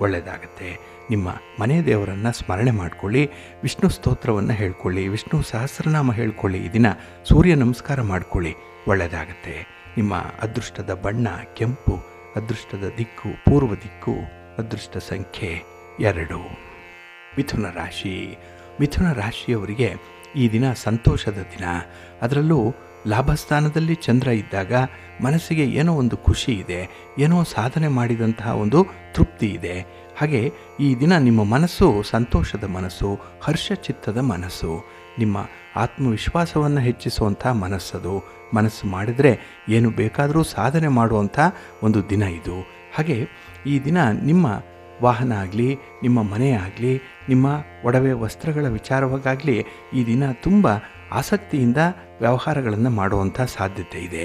ಒಳ್ಳೆಯದಾಗತ್ತೆ. ನಿಮ್ಮ ಮನೆ ದೇವರನ್ನು ಸ್ಮರಣೆ ಮಾಡಿಕೊಳ್ಳಿ, ವಿಷ್ಣು ಸ್ತೋತ್ರವನ್ನು ಹೇಳ್ಕೊಳ್ಳಿ, ವಿಷ್ಣು ಸಹಸ್ರನಾಮ ಹೇಳ್ಕೊಳ್ಳಿ. ಈ ದಿನ ಸೂರ್ಯ ನಮಸ್ಕಾರ ಮಾಡಿಕೊಳ್ಳಿ, ಒಳ್ಳೆಯದಾಗತ್ತೆ. ನಿಮ್ಮ ಅದೃಷ್ಟದ ಬಣ್ಣ ಕೆಂಪು, ಅದೃಷ್ಟದ ದಿಕ್ಕು ಪೂರ್ವ ದಿಕ್ಕು, ಅದೃಷ್ಟ ಸಂಖ್ಯೆ 2. ಮಿಥುನ ರಾಶಿ. ಮಿಥುನ ರಾಶಿಯವರಿಗೆ ಈ ದಿನ ಸಂತೋಷದ ದಿನ. ಅದರಲ್ಲೂ ಲಾಭಸ್ಥಾನದಲ್ಲಿ ಚಂದ್ರ ಇದ್ದಾಗ ಮನಸ್ಸಿಗೆ ಏನೋ ಒಂದು ಖುಷಿ ಇದೆ, ಏನೋ ಸಾಧನೆ ಮಾಡಿದಂತಹ ಒಂದು ತೃಪ್ತಿ ಇದೆ. ಹಾಗೆ ಈ ದಿನ ನಿಮ್ಮ ಮನಸ್ಸು ಸಂತೋಷದ ಮನಸ್ಸು, ಹರ್ಷಚಿತ್ತದ ಮನಸ್ಸು, ನಿಮ್ಮ ಆತ್ಮವಿಶ್ವಾಸವನ್ನು ಹೆಚ್ಚಿಸುವಂಥ ಮನಸ್ಸದು. ಮನಸ್ಸು ಮಾಡಿದರೆ ಏನು ಬೇಕಾದರೂ ಸಾಧನೆ ಮಾಡುವಂಥ ಒಂದು ದಿನ ಇದು. ಹಾಗೆ ಈ ದಿನ ನಿಮ್ಮ ವಾಹನ ಆಗಲಿ, ನಿಮ್ಮ ಮನೆ ಆಗಲಿ, ನಿಮ್ಮ ಒಡವೆ ವಸ್ತ್ರಗಳ ವಿಚಾರವಾಗಲಿ ಈ ದಿನ ತುಂಬ ಆಸಕ್ತಿಯಿಂದ ವ್ಯವಹಾರಗಳನ್ನು ಮಾಡುವಂಥ ಸಾಧ್ಯತೆ ಇದೆ.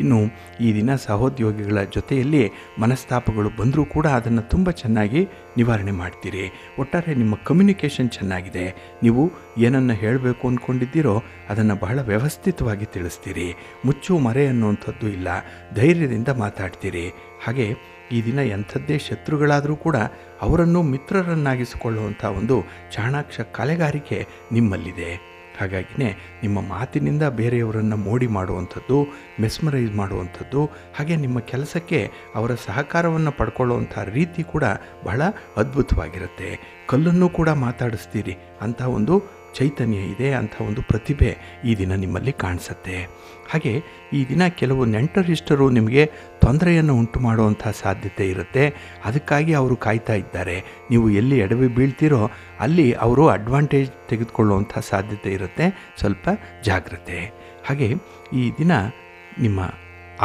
ಇನ್ನು ಈ ದಿನ ಸಹೋದ್ಯೋಗಿಗಳ ಜೊತೆಯಲ್ಲಿ ಮನಸ್ತಾಪಗಳು ಬಂದರೂ ಕೂಡ ಅದನ್ನು ತುಂಬ ಚೆನ್ನಾಗಿ ನಿವಾರಣೆ ಮಾಡ್ತೀರಿ. ಒಟ್ಟಾರೆ ನಿಮ್ಮ ಕಮ್ಯುನಿಕೇಷನ್ ಚೆನ್ನಾಗಿದೆ. ನೀವು ಏನನ್ನು ಹೇಳಬೇಕು ಅಂದ್ಕೊಂಡಿದ್ದೀರೋ ಅದನ್ನು ಬಹಳ ವ್ಯವಸ್ಥಿತವಾಗಿ ತಿಳಿಸ್ತೀರಿ. ಮುಚ್ಚು ಮರೆ ಅನ್ನುವಂಥದ್ದು ಇಲ್ಲ, ಧೈರ್ಯದಿಂದ ಮಾತಾಡ್ತೀರಿ. ಹಾಗೆ ಈ ದಿನ ಎಂಥದ್ದೇ ಶತ್ರುಗಳಾದರೂ ಕೂಡ ಅವರನ್ನು ಮಿತ್ರರನ್ನಾಗಿಸಿಕೊಳ್ಳುವಂಥ ಒಂದು ಚಾಣಾಕ್ಷ ಕಲೆಗಾರಿಕೆ ನಿಮ್ಮಲ್ಲಿದೆ. ಹಾಗಾಗಿನೇ ನಿಮ್ಮ ಮಾತಿನಿಂದ ಬೇರೆಯವರನ್ನು ಮೋಡಿ ಮಾಡುವಂಥದ್ದು, ಮೆಸ್ಮರೈಸ್ ಮಾಡುವಂಥದ್ದು, ಹಾಗೆ ನಿಮ್ಮ ಕೆಲಸಕ್ಕೆ ಅವರ ಸಹಕಾರವನ್ನು ಪಡ್ಕೊಳ್ಳುವಂಥ ರೀತಿ ಕೂಡ ಬಹಳ ಅದ್ಭುತವಾಗಿರುತ್ತೆ. ಕಲ್ಲನ್ನು ಕೂಡ ಮಾತಾಡಿಸ್ತೀರಿ, ಅಂಥ ಒಂದು ಚೈತನ್ಯ ಇದೆ, ಅಂಥ ಒಂದು ಪ್ರತಿಭೆ ಈ ದಿನ ನಿಮ್ಮಲ್ಲಿ ಕಾಣಿಸುತ್ತೆ. ಹಾಗೆ ಈ ದಿನ ಕೆಲವು ನೆಂಟರಿಷ್ಟರು ನಿಮಗೆ ತೊಂದರೆಯನ್ನು ಉಂಟು ಮಾಡುವಂಥ ಸಾಧ್ಯತೆ ಇರುತ್ತೆ. ಅದಕ್ಕಾಗಿ ಅವರು ಕಾಯ್ತಾ ಇದ್ದಾರೆ. ನೀವು ಎಲ್ಲಿ ಎಡವಿ ಬೀಳ್ತೀರೋ ಅಲ್ಲಿ ಅವರು ಅಡ್ವಾಂಟೇಜ್ ತೆಗೆದುಕೊಳ್ಳುವಂಥ ಸಾಧ್ಯತೆ ಇರುತ್ತೆ. ಸ್ವಲ್ಪ ಜಾಗ್ರತೆ. ಹಾಗೆ ಈ ದಿನ ನಿಮ್ಮ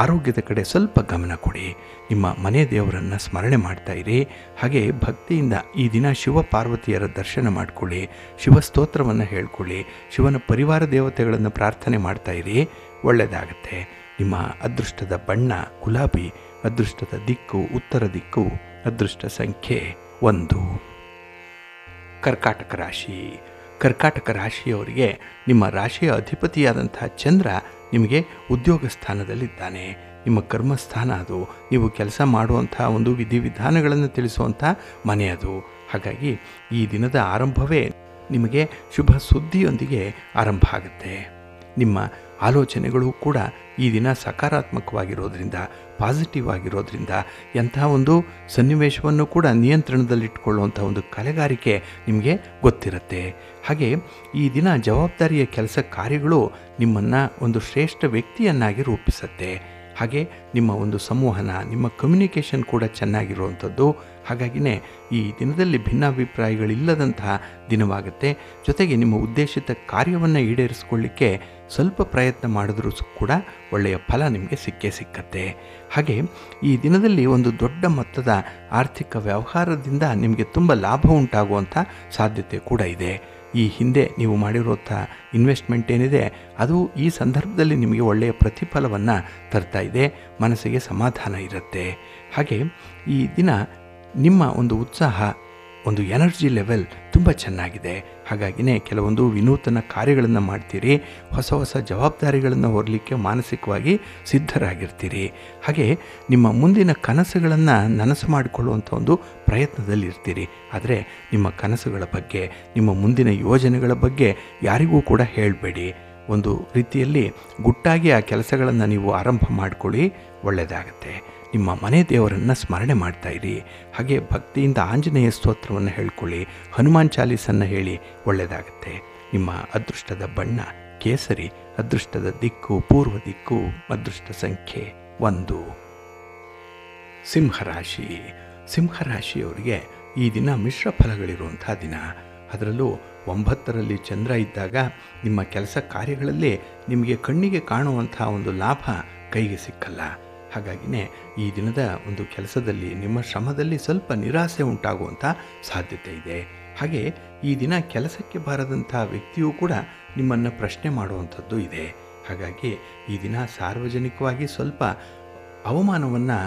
ಆರೋಗ್ಯದ ಕಡೆ ಸ್ವಲ್ಪ ಗಮನ ಕೊಡಿ. ನಿಮ್ಮ ಮನೆ ದೇವರನ್ನು ಸ್ಮರಣೆ ಮಾಡ್ತಾ ಇರಿ. ಹಾಗೆ ಭಕ್ತಿಯಿಂದ ಈ ದಿನ ಶಿವ ಪಾರ್ವತಿಯರ ದರ್ಶನ ಮಾಡಿಕೊಳ್ಳಿ, ಶಿವಸ್ತೋತ್ರವನ್ನು ಹೇಳ್ಕೊಳ್ಳಿ, ಶಿವನ ಪರಿವಾರ ದೇವತೆಗಳನ್ನು ಪ್ರಾರ್ಥನೆ ಮಾಡ್ತಾ ಇರಿ. ಒಳ್ಳೆಯದಾಗತ್ತೆ. ನಿಮ್ಮ ಅದೃಷ್ಟದ ಬಣ್ಣ ಗುಲಾಬಿ, ಅದೃಷ್ಟದ ದಿಕ್ಕು ಉತ್ತರ ದಿಕ್ಕು, ಅದೃಷ್ಟ ಸಂಖ್ಯೆ 1. ಕರ್ಕಾಟಕ ರಾಶಿ. ಕರ್ಕಾಟಕ ರಾಶಿಯವರಿಗೆ ನಿಮ್ಮ ರಾಶಿಯ ಅಧಿಪತಿಯಾದಂಥ ಚಂದ್ರ ನಿಮಗೆ ಉದ್ಯೋಗ ಸ್ಥಾನದಲ್ಲಿದ್ದಾನೆ. ನಿಮ್ಮ ಕರ್ಮಸ್ಥಾನ ಅದು. ನೀವು ಕೆಲಸ ಮಾಡುವಂಥ ಒಂದು ವಿಧಿವಿಧಾನಗಳನ್ನು ತಿಳಿಸುವಂಥ ಮನೆ ಅದು. ಹಾಗಾಗಿ ಈ ದಿನದ ಆರಂಭವೇ ನಿಮಗೆ ಶುಭ ಸುದ್ದಿಯೊಂದಿಗೆ ಆರಂಭ ಆಗುತ್ತೆ. ನಿಮ್ಮ ಆಲೋಚನೆಗಳು ಕೂಡ ಈ ದಿನ ಸಕಾರಾತ್ಮಕವಾಗಿರೋದ್ರಿಂದ, ಪಾಸಿಟಿವ್ ಆಗಿರೋದ್ರಿಂದ ಎಂತಹ ಒಂದು ಸನ್ನಿವೇಶವನ್ನು ಕೂಡ ನಿಯಂತ್ರಣದಲ್ಲಿಟ್ಕೊಳ್ಳುವಂಥ ಒಂದು ಕಲೆಗಾರಿಕೆ ನಿಮಗೆ ಗೊತ್ತಿರುತ್ತೆ. ಹಾಗೆ ಈ ದಿನ ಜವಾಬ್ದಾರಿಯ ಕೆಲಸ ಕಾರ್ಯಗಳು ನಿಮ್ಮನ್ನು ಒಂದು ಶ್ರೇಷ್ಠ ವ್ಯಕ್ತಿಯನ್ನಾಗಿ ರೂಪಿಸುತ್ತೆ. ಹಾಗೆ ನಿಮ್ಮ ಒಂದು ಸಂವಹನ, ನಿಮ್ಮ ಕಮ್ಯುನಿಕೇಷನ್ ಕೂಡ ಚೆನ್ನಾಗಿರುವಂಥದ್ದು. ಹಾಗಾಗಿನೇ ಈ ದಿನದಲ್ಲಿ ಭಿನ್ನಾಭಿಪ್ರಾಯಗಳಿಲ್ಲದಂತಹ ದಿನವಾಗುತ್ತೆ. ಜೊತೆಗೆ ನಿಮ್ಮ ಉದ್ದೇಶಿತ ಕಾರ್ಯವನ್ನು ಈಡೇರಿಸಿಕೊಳ್ಳಿಕ್ಕೆ ಸ್ವಲ್ಪ ಪ್ರಯತ್ನ ಮಾಡಿದ್ರೂ ಕೂಡ ಒಳ್ಳೆಯ ಫಲ ನಿಮಗೆ ಸಿಕ್ಕತ್ತೆ. ಹಾಗೆ ಈ ದಿನದಲ್ಲಿ ಒಂದು ದೊಡ್ಡ ಮೊತ್ತದ ಆರ್ಥಿಕ ವ್ಯವಹಾರದಿಂದ ನಿಮಗೆ ತುಂಬ ಲಾಭ ಉಂಟಾಗುವಂಥ ಸಾಧ್ಯತೆ ಕೂಡ ಇದೆ. ಈ ಹಿಂದೆ ನೀವು ಮಾಡಿರುವಂಥ ಇನ್ವೆಸ್ಟ್ಮೆಂಟ್ ಏನಿದೆ ಅದು ಈ ಸಂದರ್ಭದಲ್ಲಿ ನಿಮಗೆ ಒಳ್ಳೆಯ ಪ್ರತಿಫಲವನ್ನು ತರ್ತಾ ಇದೆ. ಮನಸ್ಸಿಗೆ ಸಮಾಧಾನ ಇರುತ್ತೆ. ಹಾಗೆ ಈ ದಿನ ನಿಮ್ಮ ಒಂದು ಉತ್ಸಾಹ, ಒಂದು ಎನರ್ಜಿ ಲೆವೆಲ್ ತುಂಬ ಚೆನ್ನಾಗಿದೆ. ಹಾಗಾಗಿನೇ ಕೆಲವೊಂದು ವಿನೂತನ ಕಾರ್ಯಗಳನ್ನು ಮಾಡ್ತೀರಿ. ಹೊಸ ಹೊಸ ಜವಾಬ್ದಾರಿಗಳನ್ನು ಹೊರಲಿಕ್ಕೆ ಮಾನಸಿಕವಾಗಿ ಸಿದ್ಧರಾಗಿರ್ತೀರಿ. ಹಾಗೆ ನಿಮ್ಮ ಮುಂದಿನ ಕನಸುಗಳನ್ನು ನನಸು ಮಾಡಿಕೊಳ್ಳುವಂಥ ಒಂದು ಪ್ರಯತ್ನದಲ್ಲಿರ್ತೀರಿ. ಆದರೆ ನಿಮ್ಮ ಕನಸುಗಳ ಬಗ್ಗೆ, ನಿಮ್ಮ ಮುಂದಿನ ಯೋಜನೆಗಳ ಬಗ್ಗೆ ಯಾರಿಗೂ ಕೂಡ ಹೇಳಬೇಡಿ. ಒಂದು ರೀತಿಯಲ್ಲಿ ಗುಟ್ಟಾಗಿ ಆ ಕೆಲಸಗಳನ್ನು ನೀವು ಆರಂಭ ಮಾಡಿಕೊಳ್ಳಿ, ಒಳ್ಳೆಯದಾಗತ್ತೆ. ನಿಮ್ಮ ಮನೆ ದೇವರನ್ನು ಸ್ಮರಣೆ ಮಾಡ್ತಾ ಇರಿ. ಹಾಗೆ ಭಕ್ತಿಯಿಂದ ಆಂಜನೇಯ ಸ್ತೋತ್ರವನ್ನು ಹೇಳ್ಕೊಳ್ಳಿ, ಹನುಮಾನ್ ಚಾಲೀಸನ್ನು ಹೇಳಿ, ಒಳ್ಳೆಯದಾಗತ್ತೆ. ನಿಮ್ಮ ಅದೃಷ್ಟದ ಬಣ್ಣ ಕೇಸರಿ, ಅದೃಷ್ಟದ ದಿಕ್ಕು ಪೂರ್ವ ದಿಕ್ಕು, ಅದೃಷ್ಟ ಸಂಖ್ಯೆ 1. ಸಿಂಹರಾಶಿ. ಸಿಂಹರಾಶಿಯವರಿಗೆ ಈ ದಿನ ಮಿಶ್ರ ಫಲಗಳಿರುವಂಥ ದಿನ. ಅದರಲ್ಲೂ 9ರಲ್ಲಿ ಚಂದ್ರ ಇದ್ದಾಗ ನಿಮ್ಮ ಕೆಲಸ ಕಾರ್ಯಗಳಲ್ಲಿ ನಿಮಗೆ ಕಣ್ಣಿಗೆ ಕಾಣುವಂಥ ಒಂದು ಲಾಭ ಕೈಗೆ ಸಿಕ್ಕಲ್ಲ. ಹಾಗಾಗಿನೇ ಈ ದಿನದ ಒಂದು ಕೆಲಸದಲ್ಲಿ, ನಿಮ್ಮ ಶ್ರಮದಲ್ಲಿ ಸ್ವಲ್ಪ ನಿರಾಸೆ ಉಂಟಾಗುವಂಥ ಸಾಧ್ಯತೆ ಇದೆ. ಹಾಗೆ ಈ ದಿನ ಕೆಲಸಕ್ಕೆ ಬಾರದಂಥ ವ್ಯಕ್ತಿಯೂ ಕೂಡ ನಿಮ್ಮನ್ನು ಪ್ರಶ್ನೆ ಮಾಡುವಂಥದ್ದು ಇದೆ. ಹಾಗಾಗಿ ಈ ದಿನ ಸಾರ್ವಜನಿಕವಾಗಿ ಸ್ವಲ್ಪ ಅವಮಾನವನ್ನು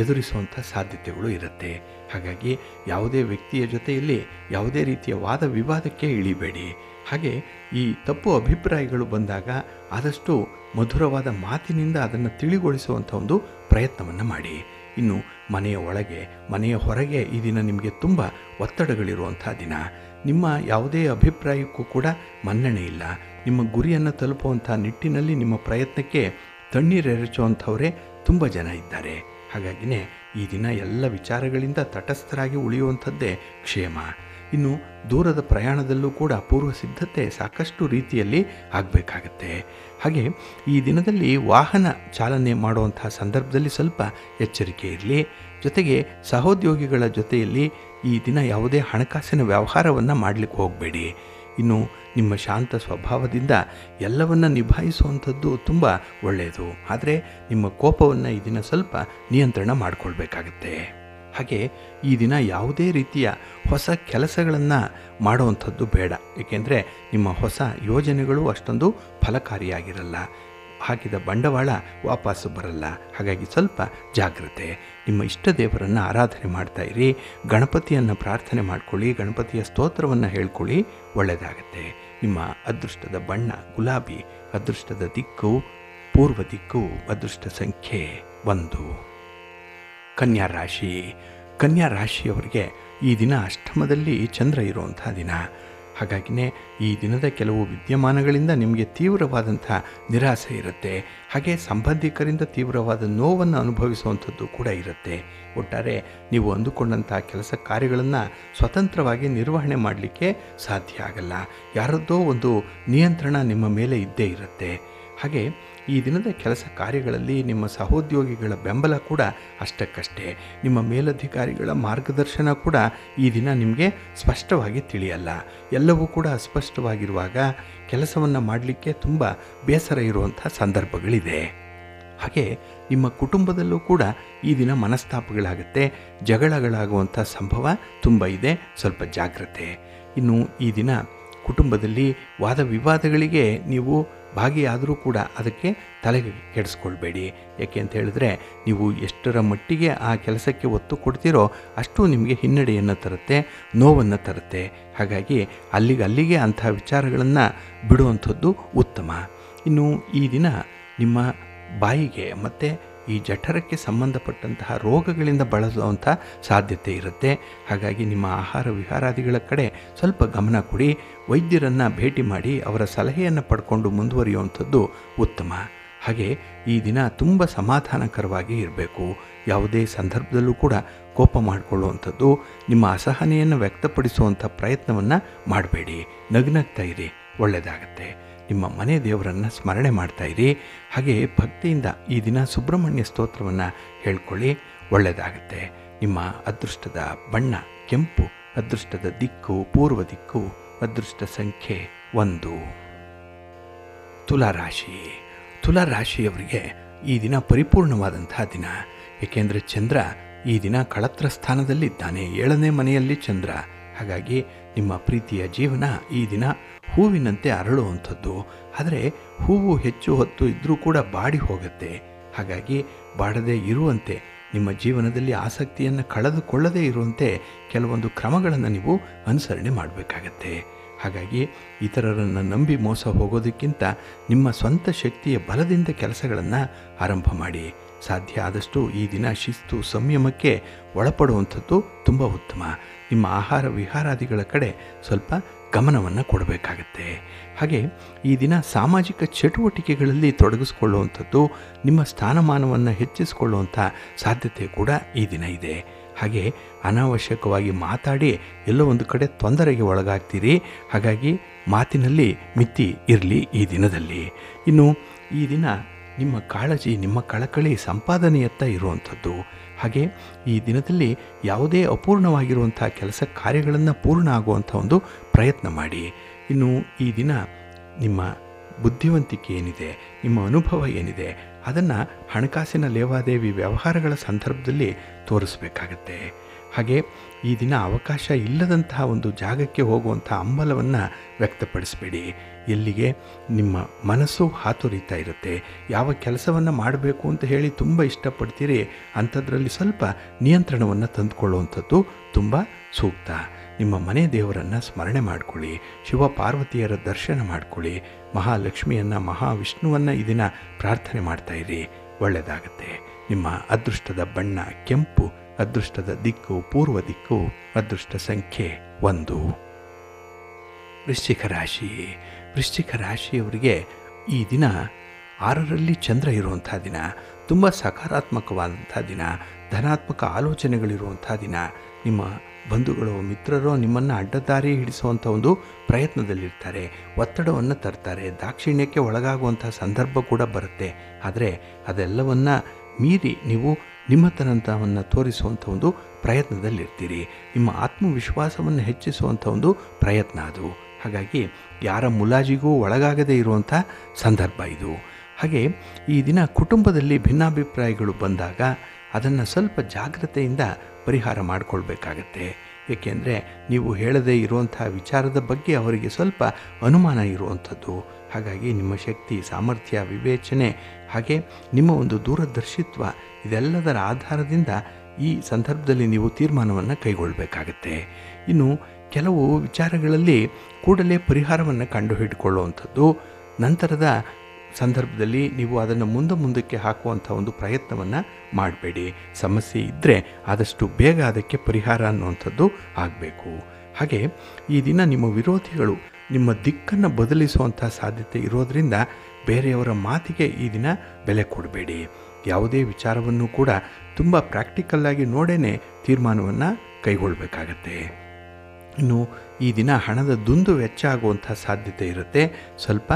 ಎದುರಿಸುವಂಥ ಸಾಧ್ಯತೆಗಳು ಇರುತ್ತೆ. ಹಾಗಾಗಿ ಯಾವುದೇ ವ್ಯಕ್ತಿಯ ಜೊತೆಯಲ್ಲಿ ಯಾವುದೇ ರೀತಿಯ ವಾದ ವಿವಾದಕ್ಕೆ ಇಳಿಬೇಡಿ. ಹಾಗೆ ಈ ತಪ್ಪು ಅಭಿಪ್ರಾಯಗಳು ಬಂದಾಗ ಆದಷ್ಟು ಮಧುರವಾದ ಮಾತಿನಿಂದ ಅದನ್ನು ತಿಳಿಗೊಳಿಸುವಂಥ ಒಂದು ಪ್ರಯತ್ನವನ್ನು ಮಾಡಿ. ಇನ್ನು ಮನೆಯ ಒಳಗೆ, ಮನೆಯ ಹೊರಗೆ ಈ ದಿನ ನಿಮಗೆ ತುಂಬ ಒತ್ತಡಗಳಿರುವಂಥ ದಿನ. ನಿಮ್ಮ ಯಾವುದೇ ಅಭಿಪ್ರಾಯಕ್ಕೂ ಕೂಡ ಮನ್ನಣೆ ಇಲ್ಲ. ನಿಮ್ಮ ಗುರಿಯನ್ನು ತಲುಪುವಂಥ ನಿಟ್ಟಿನಲ್ಲಿ ನಿಮ್ಮ ಪ್ರಯತ್ನಕ್ಕೆ ತಣ್ಣೀರೆರಚುವಂಥವರೇ ತುಂಬ ಜನ ಇದ್ದಾರೆ. ಹಾಗಾಗಿನೇ ಈ ದಿನ ಎಲ್ಲ ವಿಚಾರಗಳಿಂದ ತಟಸ್ಥರಾಗಿ ಉಳಿಯುವಂಥದ್ದೇ ಕ್ಷೇಮ. ಇನ್ನು ದೂರದ ಪ್ರಯಾಣದಲ್ಲೂ ಕೂಡ ಪೂರ್ವ ಸಿದ್ಧತೆ ಸಾಕಷ್ಟು ರೀತಿಯಲ್ಲಿ ಆಗಬೇಕಾಗತ್ತೆ. ಹಾಗೆ ಈ ದಿನದಲ್ಲಿ ವಾಹನ ಚಾಲನೆ ಮಾಡುವಂತಹ ಸಂದರ್ಭದಲ್ಲಿ ಸ್ವಲ್ಪ ಎಚ್ಚರಿಕೆ ಇರಲಿ. ಜೊತೆಗೆ ಸಹೋದ್ಯೋಗಿಗಳ ಜೊತೆಯಲ್ಲಿ ಈ ದಿನ ಯಾವುದೇ ಹಣಕಾಸಿನ ವ್ಯವಹಾರವನ್ನು ಮಾಡಲಿಕ್ಕೆ ಹೋಗಬೇಡಿ. ಇನ್ನು ನಿಮ್ಮ ಶಾಂತ ಸ್ವಭಾವದಿಂದ ಎಲ್ಲವನ್ನು ನಿಭಾಯಿಸುವಂಥದ್ದು ತುಂಬ ಒಳ್ಳೆಯದು. ಆದರೆ ನಿಮ್ಮ ಕೋಪವನ್ನು ಈ ದಿನ ಸ್ವಲ್ಪ ನಿಯಂತ್ರಣ ಮಾಡಿಕೊಳ್ಬೇಕಾಗತ್ತೆ. ಹಾಗೆ ಈ ದಿನ ಯಾವುದೇ ರೀತಿಯ ಹೊಸ ಕೆಲಸಗಳನ್ನು ಮಾಡುವಂಥದ್ದು ಬೇಡ. ಏಕೆಂದರೆ ನಿಮ್ಮ ಹೊಸ ಯೋಜನೆಗಳು ಅಷ್ಟೊಂದು ಫಲಕಾರಿಯಾಗಿರಲ್ಲ. ಹಾಕಿದ ಬಂಡವಾಳ ವಾಪಸ್ಸು ಬರಲ್ಲ. ಹಾಗಾಗಿ ಸ್ವಲ್ಪ ಜಾಗ್ರತೆ. ನಿಮ್ಮ ಇಷ್ಟ ದೇವರನ್ನು ಆರಾಧನೆ ಮಾಡ್ತಾ ಇರಿ. ಗಣಪತಿಯನ್ನು ಪ್ರಾರ್ಥನೆ ಮಾಡ್ಕೊಳ್ಳಿ, ಗಣಪತಿಯ ಸ್ತೋತ್ರವನ್ನು ಹೇಳ್ಕೊಳ್ಳಿ, ಒಳ್ಳೆಯದಾಗತ್ತೆ. ನಿಮ್ಮ ಅದೃಷ್ಟದ ಬಣ್ಣ ಗುಲಾಬಿ, ಅದೃಷ್ಟದ ದಿಕ್ಕು ಪೂರ್ವ ದಿಕ್ಕು, ಅದೃಷ್ಟ ಸಂಖ್ಯೆ 1. ಕನ್ಯಾ ರಾಶಿ. ಕನ್ಯಾ ರಾಶಿಯವರಿಗೆ ಈ ದಿನ ಅಷ್ಟಮದಲ್ಲಿ ಚಂದ್ರ ಇರುವಂಥ ದಿನ. ಹಾಗಾಗಿನೇ ಈ ದಿನದ ಕೆಲವು ವಿದ್ಯಮಾನಗಳಿಂದ ನಿಮಗೆ ತೀವ್ರವಾದಂಥ ನಿರಾಸೆ ಇರುತ್ತೆ. ಹಾಗೆ ಸಂಬಂಧಿಕರಿಂದ ತೀವ್ರವಾದ ನೋವನ್ನು ಅನುಭವಿಸುವಂಥದ್ದು ಕೂಡ ಇರುತ್ತೆ. ಒಟ್ಟಾರೆ ನೀವು ಅಂದುಕೊಂಡಂಥ ಕೆಲಸ ಕಾರ್ಯಗಳನ್ನು ಸ್ವತಂತ್ರವಾಗಿ ನಿರ್ವಹಣೆ ಮಾಡಲಿಕ್ಕೆ ಸಾಧ್ಯ ಆಗಲ್ಲ. ಯಾರದ್ದೋ ಒಂದು ನಿಯಂತ್ರಣ ನಿಮ್ಮ ಮೇಲೆ ಇದ್ದೇ ಇರುತ್ತೆ. ಹಾಗೆ ಈ ದಿನದ ಕೆಲಸ ಕಾರ್ಯಗಳಲ್ಲಿ ನಿಮ್ಮ ಸಹೋದ್ಯೋಗಿಗಳ ಬೆಂಬಲ ಕೂಡ ಅಷ್ಟಕ್ಕಷ್ಟೇ. ನಿಮ್ಮ ಮೇಲಧಿಕಾರಿಗಳ ಮಾರ್ಗದರ್ಶನ ಕೂಡ ಈ ದಿನ ನಿಮಗೆ ಸ್ಪಷ್ಟವಾಗಿ ತಿಳಿಯಲ್ಲ. ಎಲ್ಲವೂ ಕೂಡ ಅಸ್ಪಷ್ಟವಾಗಿರುವಾಗ ಕೆಲಸವನ್ನು ಮಾಡಲಿಕ್ಕೆ ತುಂಬ ಬೇಸರ ಇರುವಂಥ ಸಂದರ್ಭಗಳಿದೆ. ಹಾಗೆ ನಿಮ್ಮ ಕುಟುಂಬದಲ್ಲೂ ಕೂಡ ಈ ದಿನ ಮನಸ್ತಾಪಗಳಾಗುತ್ತೆ, ಜಗಳಗಳಾಗುವಂಥ ಸಂಭವ ತುಂಬ ಇದೆ. ಸ್ವಲ್ಪ ಜಾಗ್ರತೆ. ಇನ್ನು ಈ ದಿನ ಕುಟುಂಬದಲ್ಲಿ ವಾದ ವಿವಾದಗಳಿಗೆ ನೀವು ಭಾಗಿಯಾದರೂ ಕೂಡ ಅದಕ್ಕೆ ತಲೆಗೆ ಕೆಡಿಸ್ಕೊಳ್ಬೇಡಿ. ಯಾಕೆ ಅಂತ ಹೇಳಿದ್ರೆ ನೀವು ಎಷ್ಟರ ಮಟ್ಟಿಗೆ ಆ ಕೆಲಸಕ್ಕೆ ಒತ್ತು ಕೊಡ್ತೀರೋ ಅಷ್ಟು ನಿಮಗೆ ಹಿನ್ನಡೆಯನ್ನು ತರುತ್ತೆ, ನೋವನ್ನು ತರುತ್ತೆ. ಹಾಗಾಗಿ ಅಲ್ಲಿಗೆ ಅಂಥ ವಿಚಾರಗಳನ್ನು ಬಿಡುವಂಥದ್ದು ಉತ್ತಮ. ಇನ್ನು ಈ ದಿನ ನಿಮ್ಮ ಬಾಯಿಗೆ ಮತ್ತು ಈ ಜಠರಕ್ಕೆ ಸಂಬಂಧಪಟ್ಟಂತಹ ರೋಗಗಳಿಂದ ಬಳಸುವಂಥ ಸಾಧ್ಯತೆ ಇರುತ್ತೆ. ಹಾಗಾಗಿ ನಿಮ್ಮ ಆಹಾರ ವಿಹಾರಾದಿಗಳ ಕಡೆ ಸ್ವಲ್ಪ ಗಮನ ಕೊಡಿ. ವೈದ್ಯರನ್ನು ಭೇಟಿ ಮಾಡಿ ಅವರ ಸಲಹೆಯನ್ನು ಪಡ್ಕೊಂಡು ಮುಂದುವರಿಯುವಂಥದ್ದು ಉತ್ತಮ. ಹಾಗೆ ಈ ದಿನ ತುಂಬ ಸಮಾಧಾನಕರವಾಗಿ ಇರಬೇಕು. ಯಾವುದೇ ಸಂದರ್ಭದಲ್ಲೂ ಕೂಡ ಕೋಪ ಮಾಡಿಕೊಳ್ಳುವಂಥದ್ದು, ನಿಮ್ಮ ಅಸಹನೆಯನ್ನು ವ್ಯಕ್ತಪಡಿಸುವಂಥ ಪ್ರಯತ್ನವನ್ನು ಮಾಡಬೇಡಿ. ನಗ್ನಗ್ತಾ ಇರಿ, ಒಳ್ಳೆಯದಾಗತ್ತೆ. ನಿಮ್ಮ ಮನೆ ದೇವರನ್ನು ಸ್ಮರಣೆ ಮಾಡ್ತಾಯಿರಿ. ಹಾಗೆ ಭಕ್ತಿಯಿಂದ ಈ ದಿನ ಸುಬ್ರಹ್ಮಣ್ಯ ಸ್ತೋತ್ರವನ್ನು ಹೇಳ್ಕೊಳ್ಳಿ, ಒಳ್ಳೆಯದಾಗತ್ತೆ. ನಿಮ್ಮ ಅದೃಷ್ಟದ ಬಣ್ಣ ಕೆಂಪು, ಅದೃಷ್ಟದ ದಿಕ್ಕು ಪೂರ್ವ ದಿಕ್ಕು, ಅದೃಷ್ಟ ಸಂಖ್ಯೆ 1. ತುಲಾರಾಶಿ. ತುಲಾರಾಶಿಯವರಿಗೆ ಈ ದಿನ ಪರಿಪೂರ್ಣವಾದಂತಹ ದಿನ. ಏಕೆಂದರೆ ಚಂದ್ರ ಈ ದಿನ ಕಳತ್ರ ಸ್ಥಾನದಲ್ಲಿದ್ದಾನೆ, 7ನೇ ಮನೆಯಲ್ಲಿ ಚಂದ್ರ. ಹಾಗಾಗಿ ನಿಮ್ಮ ಪ್ರೀತಿಯ ಜೀವನ ಈ ದಿನ ಹೂವಿನಂತೆ ಅರಳುವಂಥದ್ದು. ಆದರೆ ಹೂವು ಹೆಚ್ಚು ಹೊತ್ತು ಇದ್ದರೂ ಕೂಡ ಬಾಡಿ ಹೋಗುತ್ತೆ. ಹಾಗಾಗಿ ಬಾಡದೇ ಇರುವಂತೆ, ನಿಮ್ಮ ಜೀವನದಲ್ಲಿ ಆಸಕ್ತಿಯನ್ನು ಕಳೆದುಕೊಳ್ಳದೇ ಇರುವಂತೆ ಕೆಲವೊಂದು ಕ್ರಮಗಳನ್ನು ನೀವು ಅನುಸರಣೆ ಮಾಡಬೇಕಾಗತ್ತೆ. ಹಾಗಾಗಿ ಇತರರನ್ನು ನಂಬಿ ಮೋಸ ಹೋಗೋದಕ್ಕಿಂತ ನಿಮ್ಮ ಸ್ವಂತ ಶಕ್ತಿಯ ಬಲದಿಂದ ಕೆಲಸಗಳನ್ನು ಆರಂಭ ಮಾಡಿ. ಸಾಧ್ಯ ಆದಷ್ಟು ಈ ದಿನ ಶಿಸ್ತು ಸಂಯಮಕ್ಕೆ ಒಳಪಡುವಂಥದ್ದು ತುಂಬ ಉತ್ತಮ. ನಿಮ್ಮ ಆಹಾರ ವಿಹಾರಾದಿಗಳ ಕಡೆ ಸ್ವಲ್ಪ ಗಮನವನ್ನು ಕೊಡಬೇಕಾಗತ್ತೆ. ಹಾಗೆ ಈ ದಿನ ಸಾಮಾಜಿಕ ಚಟುವಟಿಕೆಗಳಲ್ಲಿ ತೊಡಗಿಸ್ಕೊಳ್ಳುವಂಥದ್ದು, ನಿಮ್ಮ ಸ್ಥಾನಮಾನವನ್ನು ಹೆಚ್ಚಿಸಿಕೊಳ್ಳುವಂಥ ಸಾಧ್ಯತೆ ಕೂಡ ಈ ದಿನ ಇದೆ. ಹಾಗೆ ಅನಾವಶ್ಯಕವಾಗಿ ಮಾತಾಡಿ ಎಲ್ಲೋ ಒಂದು ಕಡೆ ತೊಂದರೆಗೆ ಒಳಗಾಗ್ತೀರಿ. ಹಾಗಾಗಿ ಮಾತಿನಲ್ಲಿ ಮಿತಿ ಇರಲಿ ಈ ದಿನದಲ್ಲಿ. ಇನ್ನು ಈ ದಿನ ನಿಮ್ಮ ಕಾಳಜಿ, ನಿಮ್ಮ ಕಳಕಳಿ ಸಂಪಾದನೆಯತ್ತ ಇರುವಂಥದ್ದು. ಹಾಗೆ ಈ ದಿನದಲ್ಲಿ ಯಾವುದೇ ಅಪೂರ್ಣವಾಗಿರುವಂಥ ಕೆಲಸ ಕಾರ್ಯಗಳನ್ನು ಪೂರ್ಣ ಆಗುವಂಥ ಒಂದು ಪ್ರಯತ್ನ ಮಾಡಿ. ಇನ್ನು ಈ ದಿನ ನಿಮ್ಮ ಬುದ್ಧಿವಂತಿಕೆ ಏನಿದೆ, ನಿಮ್ಮ ಅನುಭವ ಏನಿದೆ, ಅದನ್ನು ಹಣಕಾಸಿನ ಲೇವಾದೇವಿ ವ್ಯವಹಾರಗಳ ಸಂದರ್ಭದಲ್ಲಿ ತೋರಿಸಬೇಕಾಗತ್ತೆ. ಹಾಗೆ ಈ ದಿನ ಅವಕಾಶ ಇಲ್ಲದಂತಹ ಒಂದು ಜಾಗಕ್ಕೆ ಹೋಗುವಂಥ ಹಂಬಲವನ್ನು ವ್ಯಕ್ತಪಡಿಸಬೇಡಿ. ಎಲ್ಲಿಗೆ ನಿಮ್ಮ ಮನಸ್ಸು ಹಾತೊರೀತಾ ಇರುತ್ತೆ. ಯಾವ ಕೆಲಸವನ್ನು ಮಾಡಬೇಕು ಅಂತ ಹೇಳಿ ತುಂಬ ಇಷ್ಟಪಡ್ತೀರಿ, ಅಂಥದ್ರಲ್ಲಿ ಸ್ವಲ್ಪ ನಿಯಂತ್ರಣವನ್ನು ತಂದುಕೊಳ್ಳುವಂಥದ್ದು ತುಂಬ ಸೂಕ್ತ. ನಿಮ್ಮ ಮನೆ ದೇವರನ್ನು ಸ್ಮರಣೆ ಮಾಡಿಕೊಳ್ಳಿ, ಶಿವ ಪಾರ್ವತಿಯರ ದರ್ಶನ ಮಾಡಿಕೊಳ್ಳಿ, ಮಹಾಲಕ್ಷ್ಮಿಯನ್ನು ಮಹಾವಿಷ್ಣುವನ್ನು ಈ ದಿನ ಪ್ರಾರ್ಥನೆ ಮಾಡ್ತಾಯಿರಿ, ಒಳ್ಳೆಯದಾಗತ್ತೆ. ನಿಮ್ಮ ಅದೃಷ್ಟದ ಬಣ್ಣ ಕೆಂಪು, ಅದೃಷ್ಟದ ದಿಕ್ಕು ಪೂರ್ವ ದಿಕ್ಕು, ಅದೃಷ್ಟ ಸಂಖ್ಯೆ 1. ವೃಶ್ಚಿಕ ರಾಶಿ. ವೃಶ್ಚಿಕ ರಾಶಿಯವರಿಗೆ ಈ ದಿನ 6ರಲ್ಲಿ ಚಂದ್ರ ಇರುವಂಥ ದಿನ, ತುಂಬ ಸಕಾರಾತ್ಮಕವಾದಂಥ ದಿನ, ಧನಾತ್ಮಕ ಆಲೋಚನೆಗಳಿರುವಂಥ ದಿನ. ನಿಮ್ಮ ಬಂಧುಗಳು ಮಿತ್ರರು ನಿಮ್ಮನ್ನು ಅಡ್ಡದಾರಿ ಹಿಡಿಸುವಂಥ ಒಂದು ಪ್ರಯತ್ನದಲ್ಲಿರ್ತಾರೆ, ಒತ್ತಡವನ್ನು ತರ್ತಾರೆ, ದಾಕ್ಷಿಣ್ಯಕ್ಕೆ ಒಳಗಾಗುವಂಥ ಸಂದರ್ಭ ಕೂಡ ಬರುತ್ತೆ. ಆದರೆ ಅದೆಲ್ಲವನ್ನು ಮೀರಿ ನೀವು ನಿಮ್ಮತನಂತವನ್ನು ತೋರಿಸುವಂಥ ಒಂದು ಪ್ರಯತ್ನದಲ್ಲಿರ್ತೀರಿ. ನಿಮ್ಮ ಆತ್ಮವಿಶ್ವಾಸವನ್ನು ಹೆಚ್ಚಿಸುವಂಥ ಒಂದು ಪ್ರಯತ್ನ ಅದು. ಹಾಗಾಗಿ ಯಾರ ಮುಲಾಜಿಗೂ ಒಳಗಾಗದೇ ಇರುವಂಥ ಸಂದರ್ಭ ಇದು. ಹಾಗೆ ಈ ದಿನ ಕುಟುಂಬದಲ್ಲಿ ಭಿನ್ನಾಭಿಪ್ರಾಯಗಳು ಬಂದಾಗ ಅದನ್ನು ಸ್ವಲ್ಪ ಜಾಗ್ರತೆಯಿಂದ ಪರಿಹಾರ ಮಾಡಿಕೊಳ್ಬೇಕಾಗತ್ತೆ. ಏಕೆಂದರೆ ನೀವು ಹೇಳದೇ ಇರುವಂಥ ವಿಚಾರದ ಬಗ್ಗೆ ಅವರಿಗೆ ಸ್ವಲ್ಪ ಅನುಮಾನ ಇರುವಂಥದ್ದು. ಹಾಗಾಗಿ ನಿಮ್ಮ ಶಕ್ತಿ, ಸಾಮರ್ಥ್ಯ, ವಿವೇಚನೆ, ಹಾಗೆ ನಿಮ್ಮ ಒಂದು ದೂರದರ್ಶಿತ್ವ, ಇದೆಲ್ಲದರ ಆಧಾರದಿಂದ ಈ ಸಂದರ್ಭದಲ್ಲಿ ನೀವು ತೀರ್ಮಾನವನ್ನು ಕೈಗೊಳ್ಳಬೇಕಾಗತ್ತೆ. ಇನ್ನು ಕೆಲವು ವಿಚಾರಗಳಲ್ಲಿ ಕೂಡಲೇ ಪರಿಹಾರವನ್ನು ಕಂಡುಹಿಡಿಕೊಳ್ಳುವಂಥದ್ದು, ನಂತರದ ಸಂದರ್ಭದಲ್ಲಿ ನೀವು ಅದನ್ನು ಮುಂದಕ್ಕೆ ಹಾಕುವಂಥ ಒಂದು ಪ್ರಯತ್ನವನ್ನು ಮಾಡಬೇಡಿ. ಸಮಸ್ಯೆ ಇದ್ದರೆ ಆದಷ್ಟು ಬೇಗ ಅದಕ್ಕೆ ಪರಿಹಾರ ಅನ್ನುವಂಥದ್ದು ಆಗಬೇಕು. ಹಾಗೆ ಈ ದಿನ ನಿಮ್ಮ ವಿರೋಧಿಗಳು ನಿಮ್ಮ ದಿಕ್ಕನ್ನು ಬದಲಿಸುವಂಥ ಸಾಧ್ಯತೆ ಇರೋದರಿಂದ ಬೇರೆಯವರ ಮಾತಿಗೆ ಈ ದಿನ ಬೆಲೆ ಕೊಡಬೇಡಿ. ಯಾವುದೇ ವಿಚಾರವನ್ನು ಕೂಡ ತುಂಬ ಪ್ರಾಕ್ಟಿಕಲ್ಲಾಗಿ ನೋಡೇ ತೀರ್ಮಾನವನ್ನು ಕೈಗೊಳ್ಳಬೇಕಾಗತ್ತೆ. ಇನ್ನು ಈ ದಿನ ಹಣದ ದುಂದು ವೆಚ್ಚ ಆಗುವಂಥ ಸಾಧ್ಯತೆ ಇರುತ್ತೆ, ಸ್ವಲ್ಪ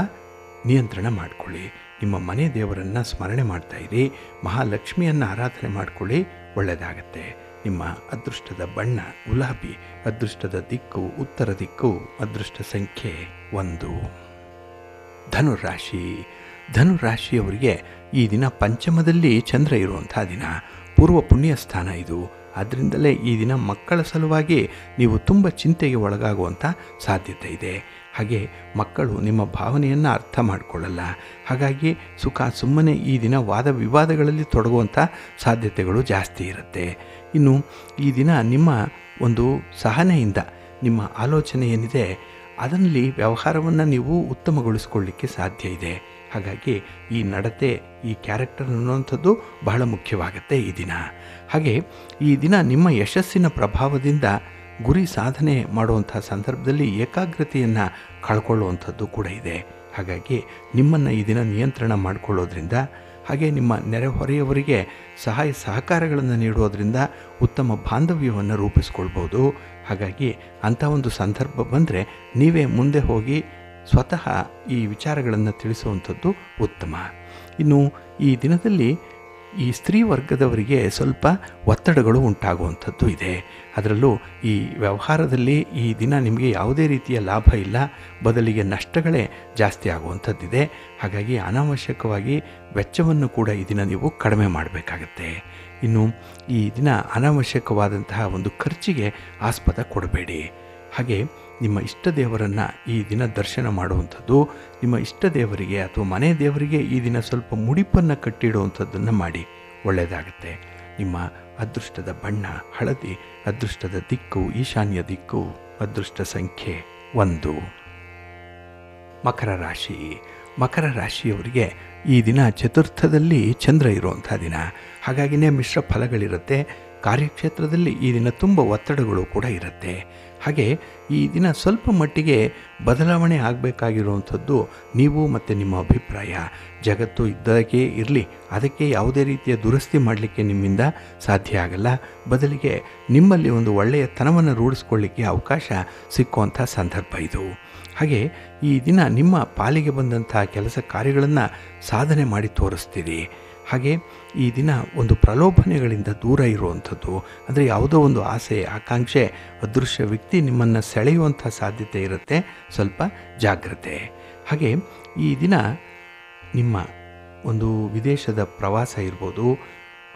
ನಿಯಂತ್ರಣ ಮಾಡಿಕೊಳ್ಳಿ. ನಿಮ್ಮ ಮನೆ ದೇವರನ್ನು ಸ್ಮರಣೆ ಮಾಡ್ತಾಯಿರಿ. ಮಹಾಲಕ್ಷ್ಮಿಯನ್ನು ಆರಾಧನೆ ಮಾಡಿಕೊಳ್ಳಿ, ಒಳ್ಳೆಯದಾಗತ್ತೆ. ನಿಮ್ಮ ಅದೃಷ್ಟದ ಬಣ್ಣ ಗುಲಾಬಿ, ಅದೃಷ್ಟದ ದಿಕ್ಕು ಉತ್ತರ ದಿಕ್ಕು, ಅದೃಷ್ಟ ಸಂಖ್ಯೆ 1. ಧನುರಾಶಿ. ಧನುರಾಶಿಯವರಿಗೆ ಈ ದಿನ ಪಂಚಮದಲ್ಲಿ ಚಂದ್ರ ಇರುವಂಥ ದಿನ, ಪೂರ್ವ ಪುಣ್ಯ ಸ್ಥಾನ ಇದು. ಆದ್ದರಿಂದಲೇ ಈ ದಿನ ಮಕ್ಕಳ ಸಲುವಾಗಿ ನೀವು ತುಂಬ ಚಿಂತೆಗೆ ಒಳಗಾಗುವಂಥ ಸಾಧ್ಯತೆ ಇದೆ. ಹಾಗೆ ಮಕ್ಕಳು ನಿಮ್ಮ ಭಾವನೆಯನ್ನು ಅರ್ಥ ಮಾಡಿಕೊಳ್ಳಲ್ಲ. ಹಾಗಾಗಿ ಸುಮ್ಮನೆ ಈ ದಿನ ವಾದ ವಿವಾದಗಳಲ್ಲಿ ತೊಡಗುವಂಥ ಸಾಧ್ಯತೆಗಳು ಜಾಸ್ತಿ ಇರುತ್ತೆ. ಇನ್ನು ಈ ದಿನ ನಿಮ್ಮ ಒಂದು ಸಹನೆಯಿಂದ ನಿಮ್ಮ ಆಲೋಚನೆ ಏನಿದೆ ಅದರಲ್ಲಿ ವ್ಯವಹಾರವನ್ನು ನೀವು ಉತ್ತಮಗೊಳಿಸ್ಕೊಳ್ಳಿಕ್ಕೆ ಸಾಧ್ಯ ಇದೆ. ಹಾಗಾಗಿ ಈ ನಡತೆ, ಈ ಕ್ಯಾರೆಕ್ಟರ್ ಅನ್ನುವಂಥದ್ದು ಬಹಳ ಮುಖ್ಯವಾಗುತ್ತೆ ಈ ದಿನ. ಹಾಗೆ ಈ ದಿನ ನಿಮ್ಮ ಯಶಸ್ಸಿನ ಪ್ರಭಾವದಿಂದ ಗುರಿ ಸಾಧನೆ ಮಾಡುವಂಥ ಸಂದರ್ಭದಲ್ಲಿ ಏಕಾಗ್ರತೆಯನ್ನು ಕಳ್ಕೊಳ್ಳುವಂಥದ್ದು ಕೂಡ ಇದೆ. ಹಾಗಾಗಿ ನಿಮ್ಮನ್ನು ಈ ದಿನ ನಿಯಂತ್ರಣ ಮಾಡಿಕೊಳ್ಳೋದ್ರಿಂದ, ಹಾಗೆ ನಿಮ್ಮ ನೆರೆಹೊರೆಯವರಿಗೆ ಸಹಾಯ ಸಹಕಾರಗಳನ್ನು ನೀಡೋದ್ರಿಂದ ಉತ್ತಮ ಬಾಂಧವ್ಯವನ್ನು ರೂಪಿಸ್ಕೊಳ್ಬೋದು. ಹಾಗಾಗಿ ಅಂಥ ಒಂದು ಸಂದರ್ಭ ಬಂದರೆ ನೀವೇ ಮುಂದೆ ಹೋಗಿ ಸ್ವತಃ ಈ ವಿಚಾರಗಳನ್ನು ತಿಳಿಸುವಂಥದ್ದು ಉತ್ತಮ. ಇನ್ನು ಈ ದಿನದಲ್ಲಿ ಈ ಸ್ತ್ರೀ ವರ್ಗದವರಿಗೆ ಸ್ವಲ್ಪ ಒತ್ತಡಗಳು ಉಂಟಾಗುವಂಥದ್ದು ಇದೆ. ಅದರಲ್ಲೂ ಈ ವ್ಯವಹಾರದಲ್ಲಿ ಈ ದಿನ ನಿಮಗೆ ಯಾವುದೇ ರೀತಿಯ ಲಾಭ ಇಲ್ಲ, ಬದಲಿಗೆ ನಷ್ಟಗಳೇ ಜಾಸ್ತಿ ಆಗುವಂಥದ್ದಿದೆ. ಹಾಗಾಗಿ ಅನಾವಶ್ಯಕವಾಗಿ ವೆಚ್ಚವನ್ನು ಕೂಡ ಈ ದಿನ ನೀವು ಕಡಿಮೆ ಮಾಡಬೇಕಾಗತ್ತೆ. ಇನ್ನು ಈ ದಿನ ಅನಾವಶ್ಯಕವಾದಂತಹ ಒಂದು ಖರ್ಚಿಗೆ ಆಸ್ಪದ ಕೊಡಬೇಡಿ. ಹಾಗೆ ನಿಮ್ಮ ಇಷ್ಟ ದೇವರನ್ನು ಈ ದಿನ ದರ್ಶನ ಮಾಡುವಂಥದ್ದು, ನಿಮ್ಮ ಇಷ್ಟ ದೇವರಿಗೆ ಅಥವಾ ಮನೆ ದೇವರಿಗೆ ಈ ದಿನ ಸ್ವಲ್ಪ ಮುಡಿಪನ್ನು ಕಟ್ಟಿಡುವಂಥದ್ದನ್ನು ಮಾಡಿ, ಒಳ್ಳೆಯದಾಗುತ್ತೆ. ನಿಮ್ಮ ಅದೃಷ್ಟದ ಬಣ್ಣ ಹಳದಿ, ಅದೃಷ್ಟದ ದಿಕ್ಕು ಈಶಾನ್ಯ ದಿಕ್ಕು, ಅದೃಷ್ಟ ಸಂಖ್ಯೆ 1. ಮಕರ ರಾಶಿ. ಮಕರ ರಾಶಿಯವರಿಗೆ ಈ ದಿನ ಚತುರ್ಥದಲ್ಲಿ ಚಂದ್ರ ಇರುವಂಥ ದಿನ. ಹಾಗಾಗಿನೇ ಮಿಶ್ರ ಫಲಗಳಿರುತ್ತೆ. ಕಾರ್ಯಕ್ಷೇತ್ರದಲ್ಲಿ ಈ ದಿನ ತುಂಬ ಒತ್ತಡಗಳು ಕೂಡ ಇರುತ್ತೆ. ಹಾಗೆ ಈ ದಿನ ಸ್ವಲ್ಪ ಮಟ್ಟಿಗೆ ಬದಲಾವಣೆ ಆಗಬೇಕಾಗಿರುವಂಥದ್ದು ನೀವು ಮತ್ತು ನಿಮ್ಮ ಅಭಿಪ್ರಾಯ. ಜಗತ್ತು ಇದ್ದಕ್ಕೆ ಇರಲಿ, ಅದಕ್ಕೆ ಯಾವುದೇ ರೀತಿಯ ದುರಸ್ತಿ ಮಾಡಲಿಕ್ಕೆ ನಿಮ್ಮಿಂದ ಸಾಧ್ಯ ಆಗಲ್ಲ. ಬದಲಿಗೆ ನಿಮ್ಮಲ್ಲಿ ಒಂದು ಒಳ್ಳೆಯ ತನವನ್ನು ರೂಢಿಸ್ಕೊಳ್ಳಿಕ್ಕೆ ಅವಕಾಶ ಸಿಕ್ಕುವಂಥ ಸಂದರ್ಭ ಇದು. ಹಾಗೆ ಈ ದಿನ ನಿಮ್ಮ ಪಾಲಿಗೆ ಬಂದಂಥ ಕೆಲಸ ಕಾರ್ಯಗಳನ್ನು ಸಾಧನೆ ಮಾಡಿ ತೋರಿಸ್ತೀರಿ. ಹಾಗೆ ಈ ದಿನ ಒಂದು ಪ್ರಲೋಭನೆಗಳಿಂದ ದೂರ ಇರುವಂಥದ್ದು, ಅಂದರೆ ಯಾವುದೋ ಒಂದು ಆಸೆ ಆಕಾಂಕ್ಷೆ ಅದೃಶ್ಯ ವ್ಯಕ್ತಿ ನಿಮ್ಮನ್ನು ಸೆಳೆಯುವಂಥ ಸಾಧ್ಯತೆ ಇರುತ್ತೆ. ಸ್ವಲ್ಪ ಜಾಗ್ರತೆ. ಹಾಗೆ ಈ ದಿನ ನಿಮ್ಮ ಒಂದು ವಿದೇಶದ ಪ್ರವಾಸ ಇರ್ಬೋದು,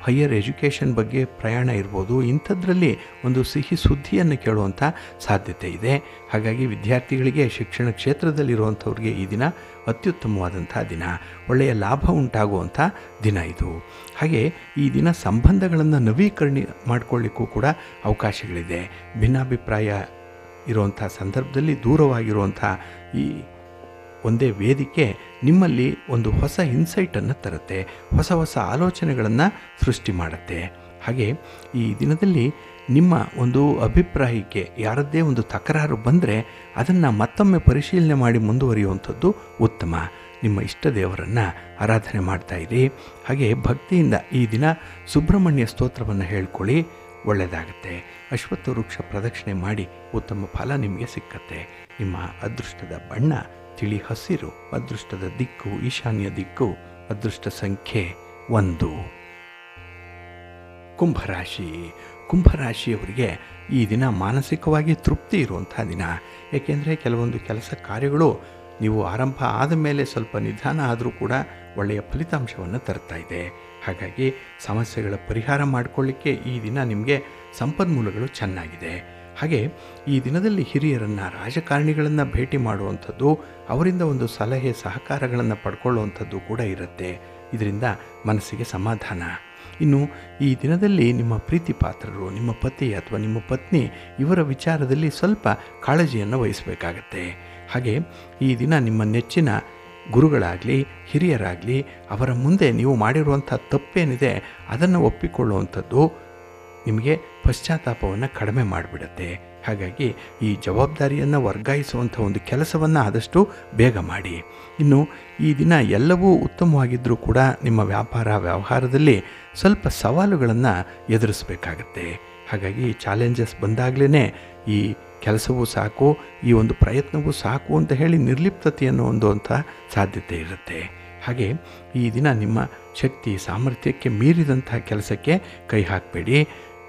ಹೈಯರ್ ಎಜುಕೇಷನ್ ಬಗ್ಗೆ ಪ್ರಯಾಣ ಇರ್ಬೋದು, ಇಂಥದ್ರಲ್ಲಿ ಒಂದು ಸಿಹಿ ಸುದ್ದಿಯನ್ನು ಕೇಳುವಂಥ ಸಾಧ್ಯತೆ ಇದೆ. ಹಾಗಾಗಿ ವಿದ್ಯಾರ್ಥಿಗಳಿಗೆ ಶಿಕ್ಷಣ ಕ್ಷೇತ್ರದಲ್ಲಿರುವಂಥವ್ರಿಗೆ ಈ ದಿನ ಅತ್ಯುತ್ತಮವಾದಂಥ ದಿನ, ಒಳ್ಳೆಯ ಲಾಭ ಉಂಟಾಗುವಂಥ ದಿನ ಇದು. ಹಾಗೆ ಈ ದಿನ ಸಂಬಂಧಗಳನ್ನು ನವೀಕರಣ ಮಾಡಿಕೊಳ್ಳಿಕ್ಕೂ ಕೂಡ ಅವಕಾಶಗಳಿದೆ. ಭಿನ್ನಾಭಿಪ್ರಾಯ ಇರುವಂಥ ಸಂದರ್ಭದಲ್ಲಿ ದೂರವಾಗಿರುವಂಥ ಈ ಒಂದೇ ವೇದಿಕೆ ನಿಮ್ಮಲ್ಲಿ ಒಂದು ಹೊಸ ಇನ್ಸೈಟನ್ನು ತರುತ್ತೆ, ಹೊಸ ಹೊಸ ಆಲೋಚನೆಗಳನ್ನು ಸೃಷ್ಟಿ ಮಾಡುತ್ತೆ. ಹಾಗೆ ಈ ದಿನದಲ್ಲಿ ನಿಮ್ಮ ಒಂದು ಅಭಿಪ್ರಾಯಕ್ಕೆ ಯಾರದ್ದೇ ಒಂದು ತಕರಾರು ಬಂದರೆ ಅದನ್ನು ಮತ್ತೊಮ್ಮೆ ಪರಿಶೀಲನೆ ಮಾಡಿ ಮುಂದುವರಿಯುವಂಥದ್ದು ಉತ್ತಮ. ನಿಮ್ಮ ಇಷ್ಟ ದೇವರನ್ನು ಆರಾಧನೆ ಮಾಡ್ತಾಯಿರಿ. ಹಾಗೆ ಭಕ್ತಿಯಿಂದ ಈ ದಿನ ಸುಬ್ರಹ್ಮಣ್ಯ ಸ್ತೋತ್ರವನ್ನು ಹೇಳ್ಕೊಳ್ಳಿ, ಒಳ್ಳೆಯದಾಗುತ್ತೆ. ಅಶ್ವತ್ಥ ವೃಕ್ಷ ಪ್ರದಕ್ಷಿಣೆ ಮಾಡಿ ಉತ್ತಮ ಫಲ ನಿಮಗೆ ಸಿಕ್ಕತ್ತೆ. ನಿಮ್ಮ ಅದೃಷ್ಟದ ಬಣ್ಣ ತಿಳಿ ಹಸಿರು, ಅದೃಷ್ಟದ ದಿಕ್ಕು ಈಶಾನ್ಯ ದಿಕ್ಕು, ಅದೃಷ್ಟ ಸಂಖ್ಯೆ 1. ಕುಂಭರಾಶಿ. ಕುಂಭರಾಶಿಯವರಿಗೆ ಈ ದಿನ ಮಾನಸಿಕವಾಗಿ ತೃಪ್ತಿ ಇರುವಂಥ ದಿನ. ಏಕೆಂದರೆ ಕೆಲವೊಂದು ಕೆಲಸ ಕಾರ್ಯಗಳು ನೀವು ಆರಂಭ ಆದ ಮೇಲೆ ಸ್ವಲ್ಪ ನಿಧಾನ ಆದರೂ ಕೂಡ ಒಳ್ಳೆಯ ಫಲಿತಾಂಶವನ್ನು ತರ್ತಾ ಇದೆ. ಹಾಗಾಗಿ ಸಮಸ್ಯೆಗಳ ಪರಿಹಾರ ಮಾಡಿಕೊಳ್ಳಿಕ್ಕೆ ಈ ದಿನ ನಿಮಗೆ ಸಂಪನ್ಮೂಲಗಳು ಚೆನ್ನಾಗಿದೆ. ಹಾಗೆ ಈ ದಿನದಲ್ಲಿ ಹಿರಿಯರನ್ನು, ರಾಜಕಾರಣಿಗಳನ್ನು ಭೇಟಿ ಮಾಡುವಂಥದ್ದು, ಅವರಿಂದ ಒಂದು ಸಲಹೆ ಸಹಕಾರಗಳನ್ನು ಪಡ್ಕೊಳ್ಳುವಂಥದ್ದು ಕೂಡ ಇರುತ್ತೆ. ಇದರಿಂದ ಮನಸ್ಸಿಗೆ ಸಮಾಧಾನ. ಇನ್ನು ಈ ದಿನದಲ್ಲಿ ನಿಮ್ಮ ಪ್ರೀತಿ ಪಾತ್ರರು, ನಿಮ್ಮ ಪತಿ ಅಥವಾ ನಿಮ್ಮ ಪತ್ನಿ, ಇವರ ವಿಚಾರದಲ್ಲಿ ಸ್ವಲ್ಪ ಕಾಳಜಿಯನ್ನು ವಹಿಸಬೇಕಾಗತ್ತೆ. ಹಾಗೆ ಈ ದಿನ ನಿಮ್ಮ ನೆಚ್ಚಿನ ಗುರುಗಳಾಗಲಿ ಹಿರಿಯರಾಗಲಿ ಅವರ ಮುಂದೆ ನೀವು ಮಾಡಿರುವಂಥ ತಪ್ಪೇನಿದೆ ಅದನ್ನು ಒಪ್ಪಿಕೊಳ್ಳುವಂಥದ್ದು ನಿಮಗೆ ಪಶ್ಚಾತ್ತಾಪವನ್ನು ಕಡಿಮೆ ಮಾಡಿಬಿಡುತ್ತೆ. ಹಾಗಾಗಿ ಈ ಜವಾಬ್ದಾರಿಯನ್ನು ವರ್ಗಾಯಿಸುವಂಥ ಒಂದು ಕೆಲಸವನ್ನು ಆದಷ್ಟು ಬೇಗ ಮಾಡಿ. ಇನ್ನು ಈ ದಿನ ಎಲ್ಲವೂ ಉತ್ತಮವಾಗಿದ್ದರೂ ಕೂಡ ನಿಮ್ಮ ವ್ಯವಹಾರದಲ್ಲಿ ಸ್ವಲ್ಪ ಸವಾಲುಗಳನ್ನು ಎದುರಿಸಬೇಕಾಗತ್ತೆ. ಹಾಗಾಗಿ ಚಾಲೆಂಜಸ್ ಬಂದಾಗಲೇ ಈ ಕೆಲಸವೂ ಸಾಕು, ಈ ಒಂದು ಪ್ರಯತ್ನವೂ ಸಾಕು ಅಂತ ಹೇಳಿ ನಿರ್ಲಿಪ್ತತೆಯನ್ನು ಹೊಂದುವಂಥ ಸಾಧ್ಯತೆ ಇರುತ್ತೆ. ಹಾಗೆ ಈ ದಿನ ನಿಮ್ಮ ಶಕ್ತಿ ಸಾಮರ್ಥ್ಯಕ್ಕೆ ಮೀರಿದಂತಹ ಕೆಲಸಕ್ಕೆ ಕೈ ಹಾಕಬೇಡಿ.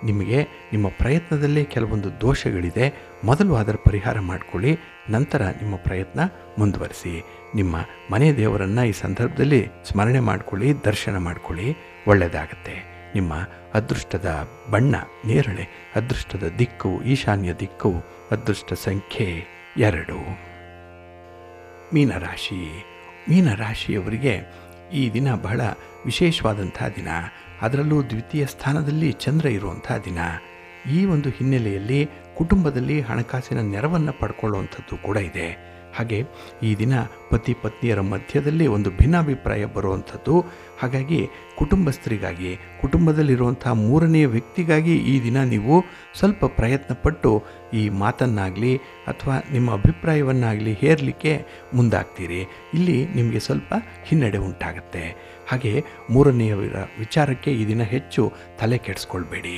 ನಿಮಗೆ ನಿಮ್ಮ ಪ್ರಯತ್ನದಲ್ಲೇ ಕೆಲವೊಂದು ದೋಷಗಳಿದೆ, ಮೊದಲು ಅದರ ಪರಿಹಾರ ಮಾಡಿಕೊಳ್ಳಿ, ನಂತರ ನಿಮ್ಮ ಪ್ರಯತ್ನ ಮುಂದುವರಿಸಿ. ನಿಮ್ಮ ಮನೆ ದೇವರನ್ನು ಈ ಸಂದರ್ಭದಲ್ಲಿ ಸ್ಮರಣೆ ಮಾಡಿಕೊಳ್ಳಿ, ದರ್ಶನ ಮಾಡಿಕೊಳ್ಳಿ, ಒಳ್ಳೆಯದಾಗತ್ತೆ. ನಿಮ್ಮ ಅದೃಷ್ಟದ ಬಣ್ಣ ನೇರಳೆ, ಅದೃಷ್ಟದ ದಿಕ್ಕು ಈಶಾನ್ಯ ದಿಕ್ಕು, ಅದೃಷ್ಟ ಸಂಖ್ಯೆ 2. ಮೀನರಾಶಿ. ಮೀನರಾಶಿಯವರಿಗೆ ಈ ದಿನ ಬಹಳ ವಿಶೇಷವಾದಂಥ ದಿನ, ಅದರಲ್ಲೂ ದ್ವಿತೀಯ ಸ್ಥಾನದಲ್ಲಿ ಚಂದ್ರ ಇರುವಂಥ ದಿನ. ಈ ಒಂದು ಹಿನ್ನೆಲೆಯಲ್ಲಿ ಕುಟುಂಬದಲ್ಲಿ ಹಣಕಾಸಿನ ನೆರವನ್ನು ಪಡ್ಕೊಳ್ಳುವಂಥದ್ದು ಕೂಡ ಇದೆ. ಹಾಗೆ ಈ ದಿನ ಪತಿ ಪತ್ನಿಯರ ಮಧ್ಯದಲ್ಲಿ ಒಂದು ಭಿನ್ನಾಭಿಪ್ರಾಯ ಬರುವಂಥದ್ದು. ಹಾಗಾಗಿ ಕುಟುಂಬಸ್ಥರಿಗಾಗಿ, ಕುಟುಂಬದಲ್ಲಿರುವಂಥ ಮೂರನೆಯ ವ್ಯಕ್ತಿಗಾಗಿ ಈ ದಿನ ನೀವು ಸ್ವಲ್ಪ ಪ್ರಯತ್ನಪಟ್ಟು ಈ ಮಾತನ್ನಾಗಲಿ ಅಥವಾ ನಿಮ್ಮ ಅಭಿಪ್ರಾಯವನ್ನಾಗಲಿ ಹೇರಲಿಕ್ಕೆ ಮುಂದಾಗ್ತೀರಿ. ಇಲ್ಲಿ ನಿಮಗೆ ಸ್ವಲ್ಪ ಹಿನ್ನಡೆ ಉಂಟಾಗುತ್ತೆ. ಹಾಗೆ ಮೂರನೆಯ ವಿಚಾರಕ್ಕೆ ಈ ದಿನ ಹೆಚ್ಚು ತಲೆ ಕೆಡಿಸ್ಕೊಳ್ಬೇಡಿ.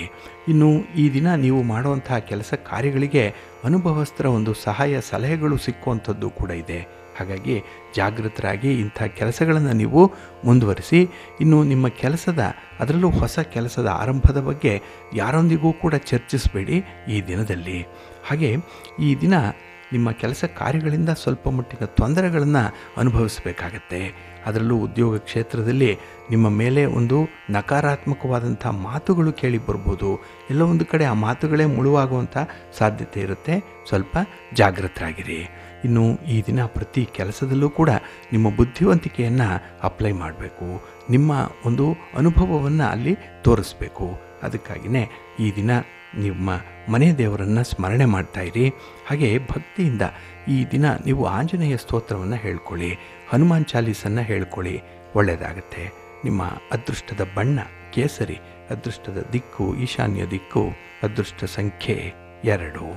ಇನ್ನು ಈ ದಿನ ನೀವು ಮಾಡುವಂತಹ ಕೆಲಸ ಕಾರ್ಯಗಳಿಗೆ ಅನುಭವಸ್ಥರ ಒಂದು ಸಹಾಯ ಸಲಹೆಗಳು ಸಿಕ್ಕುವಂಥದ್ದು ಕೂಡ ಇದೆ. ಹಾಗಾಗಿ ಜಾಗೃತರಾಗಿ ಇಂಥ ಕೆಲಸಗಳನ್ನು ನೀವು ಮುಂದುವರಿಸಿ. ಇನ್ನು ನಿಮ್ಮ ಕೆಲಸದ, ಅದರಲ್ಲೂ ಹೊಸ ಕೆಲಸದ ಆರಂಭದ ಬಗ್ಗೆ ಯಾರೊಂದಿಗೂ ಕೂಡ ಚರ್ಚಿಸಬೇಡಿ ಈ ದಿನದಲ್ಲಿ. ಹಾಗೆ ಈ ದಿನ ನಿಮ್ಮ ಕೆಲಸ ಕಾರ್ಯಗಳಿಂದ ಸ್ವಲ್ಪ ಮಟ್ಟಿನ ತೊಂದರೆಗಳನ್ನು ಅನುಭವಿಸಬೇಕಾಗತ್ತೆ. ಅದರಲ್ಲೂ ಉದ್ಯೋಗ ಕ್ಷೇತ್ರದಲ್ಲಿ ನಿಮ್ಮ ಮೇಲೆ ಒಂದು ನಕಾರಾತ್ಮಕವಾದಂಥ ಮಾತುಗಳು ಕೇಳಿ ಬರ್ಬೋದು. ಎಲ್ಲೋ ಒಂದು ಕಡೆ ಆ ಮಾತುಗಳೇ ಮುಳುವಾಗುವಂಥ ಸಾಧ್ಯತೆ ಇರುತ್ತೆ. ಸ್ವಲ್ಪ ಜಾಗೃತರಾಗಿರಿ. ಇನ್ನು ಈ ದಿನ ಪ್ರತಿ ಕೆಲಸದಲ್ಲೂ ಕೂಡ ನಿಮ್ಮ ಬುದ್ಧಿವಂತಿಕೆಯನ್ನು ಅಪ್ಲೈ ಮಾಡಬೇಕು. ನಿಮ್ಮ ಒಂದು ಅನುಭವವನ್ನು ಅಲ್ಲಿ ತೋರಿಸ್ಬೇಕು. ಅದಕ್ಕಾಗಿಯೇ ಈ ದಿನ ನಿಮ್ಮ ಮನೆ ದೇವರನ್ನು ಸ್ಮರಣೆ ಮಾಡ್ತಾಯಿರಿ. ಹಾಗೆ ಭಕ್ತಿಯಿಂದ ಈ ದಿನ ನೀವು ಆಂಜನೇಯ ಸ್ತೋತ್ರವನ್ನು ಹೇಳ್ಕೊಳ್ಳಿ, ಹನುಮಾನ್ ಚಾಲೀಸನ್ನು ಹೇಳ್ಕೊಳ್ಳಿ, ಒಳ್ಳೆಯದಾಗತ್ತೆ. ನಿಮ್ಮ ಅದೃಷ್ಟದ ಬಣ್ಣ ಕೇಸರಿ, ಅದೃಷ್ಟದ ದಿಕ್ಕು ಈಶಾನ್ಯ ದಿಕ್ಕು, ಅದೃಷ್ಟ ಸಂಖ್ಯೆ 2.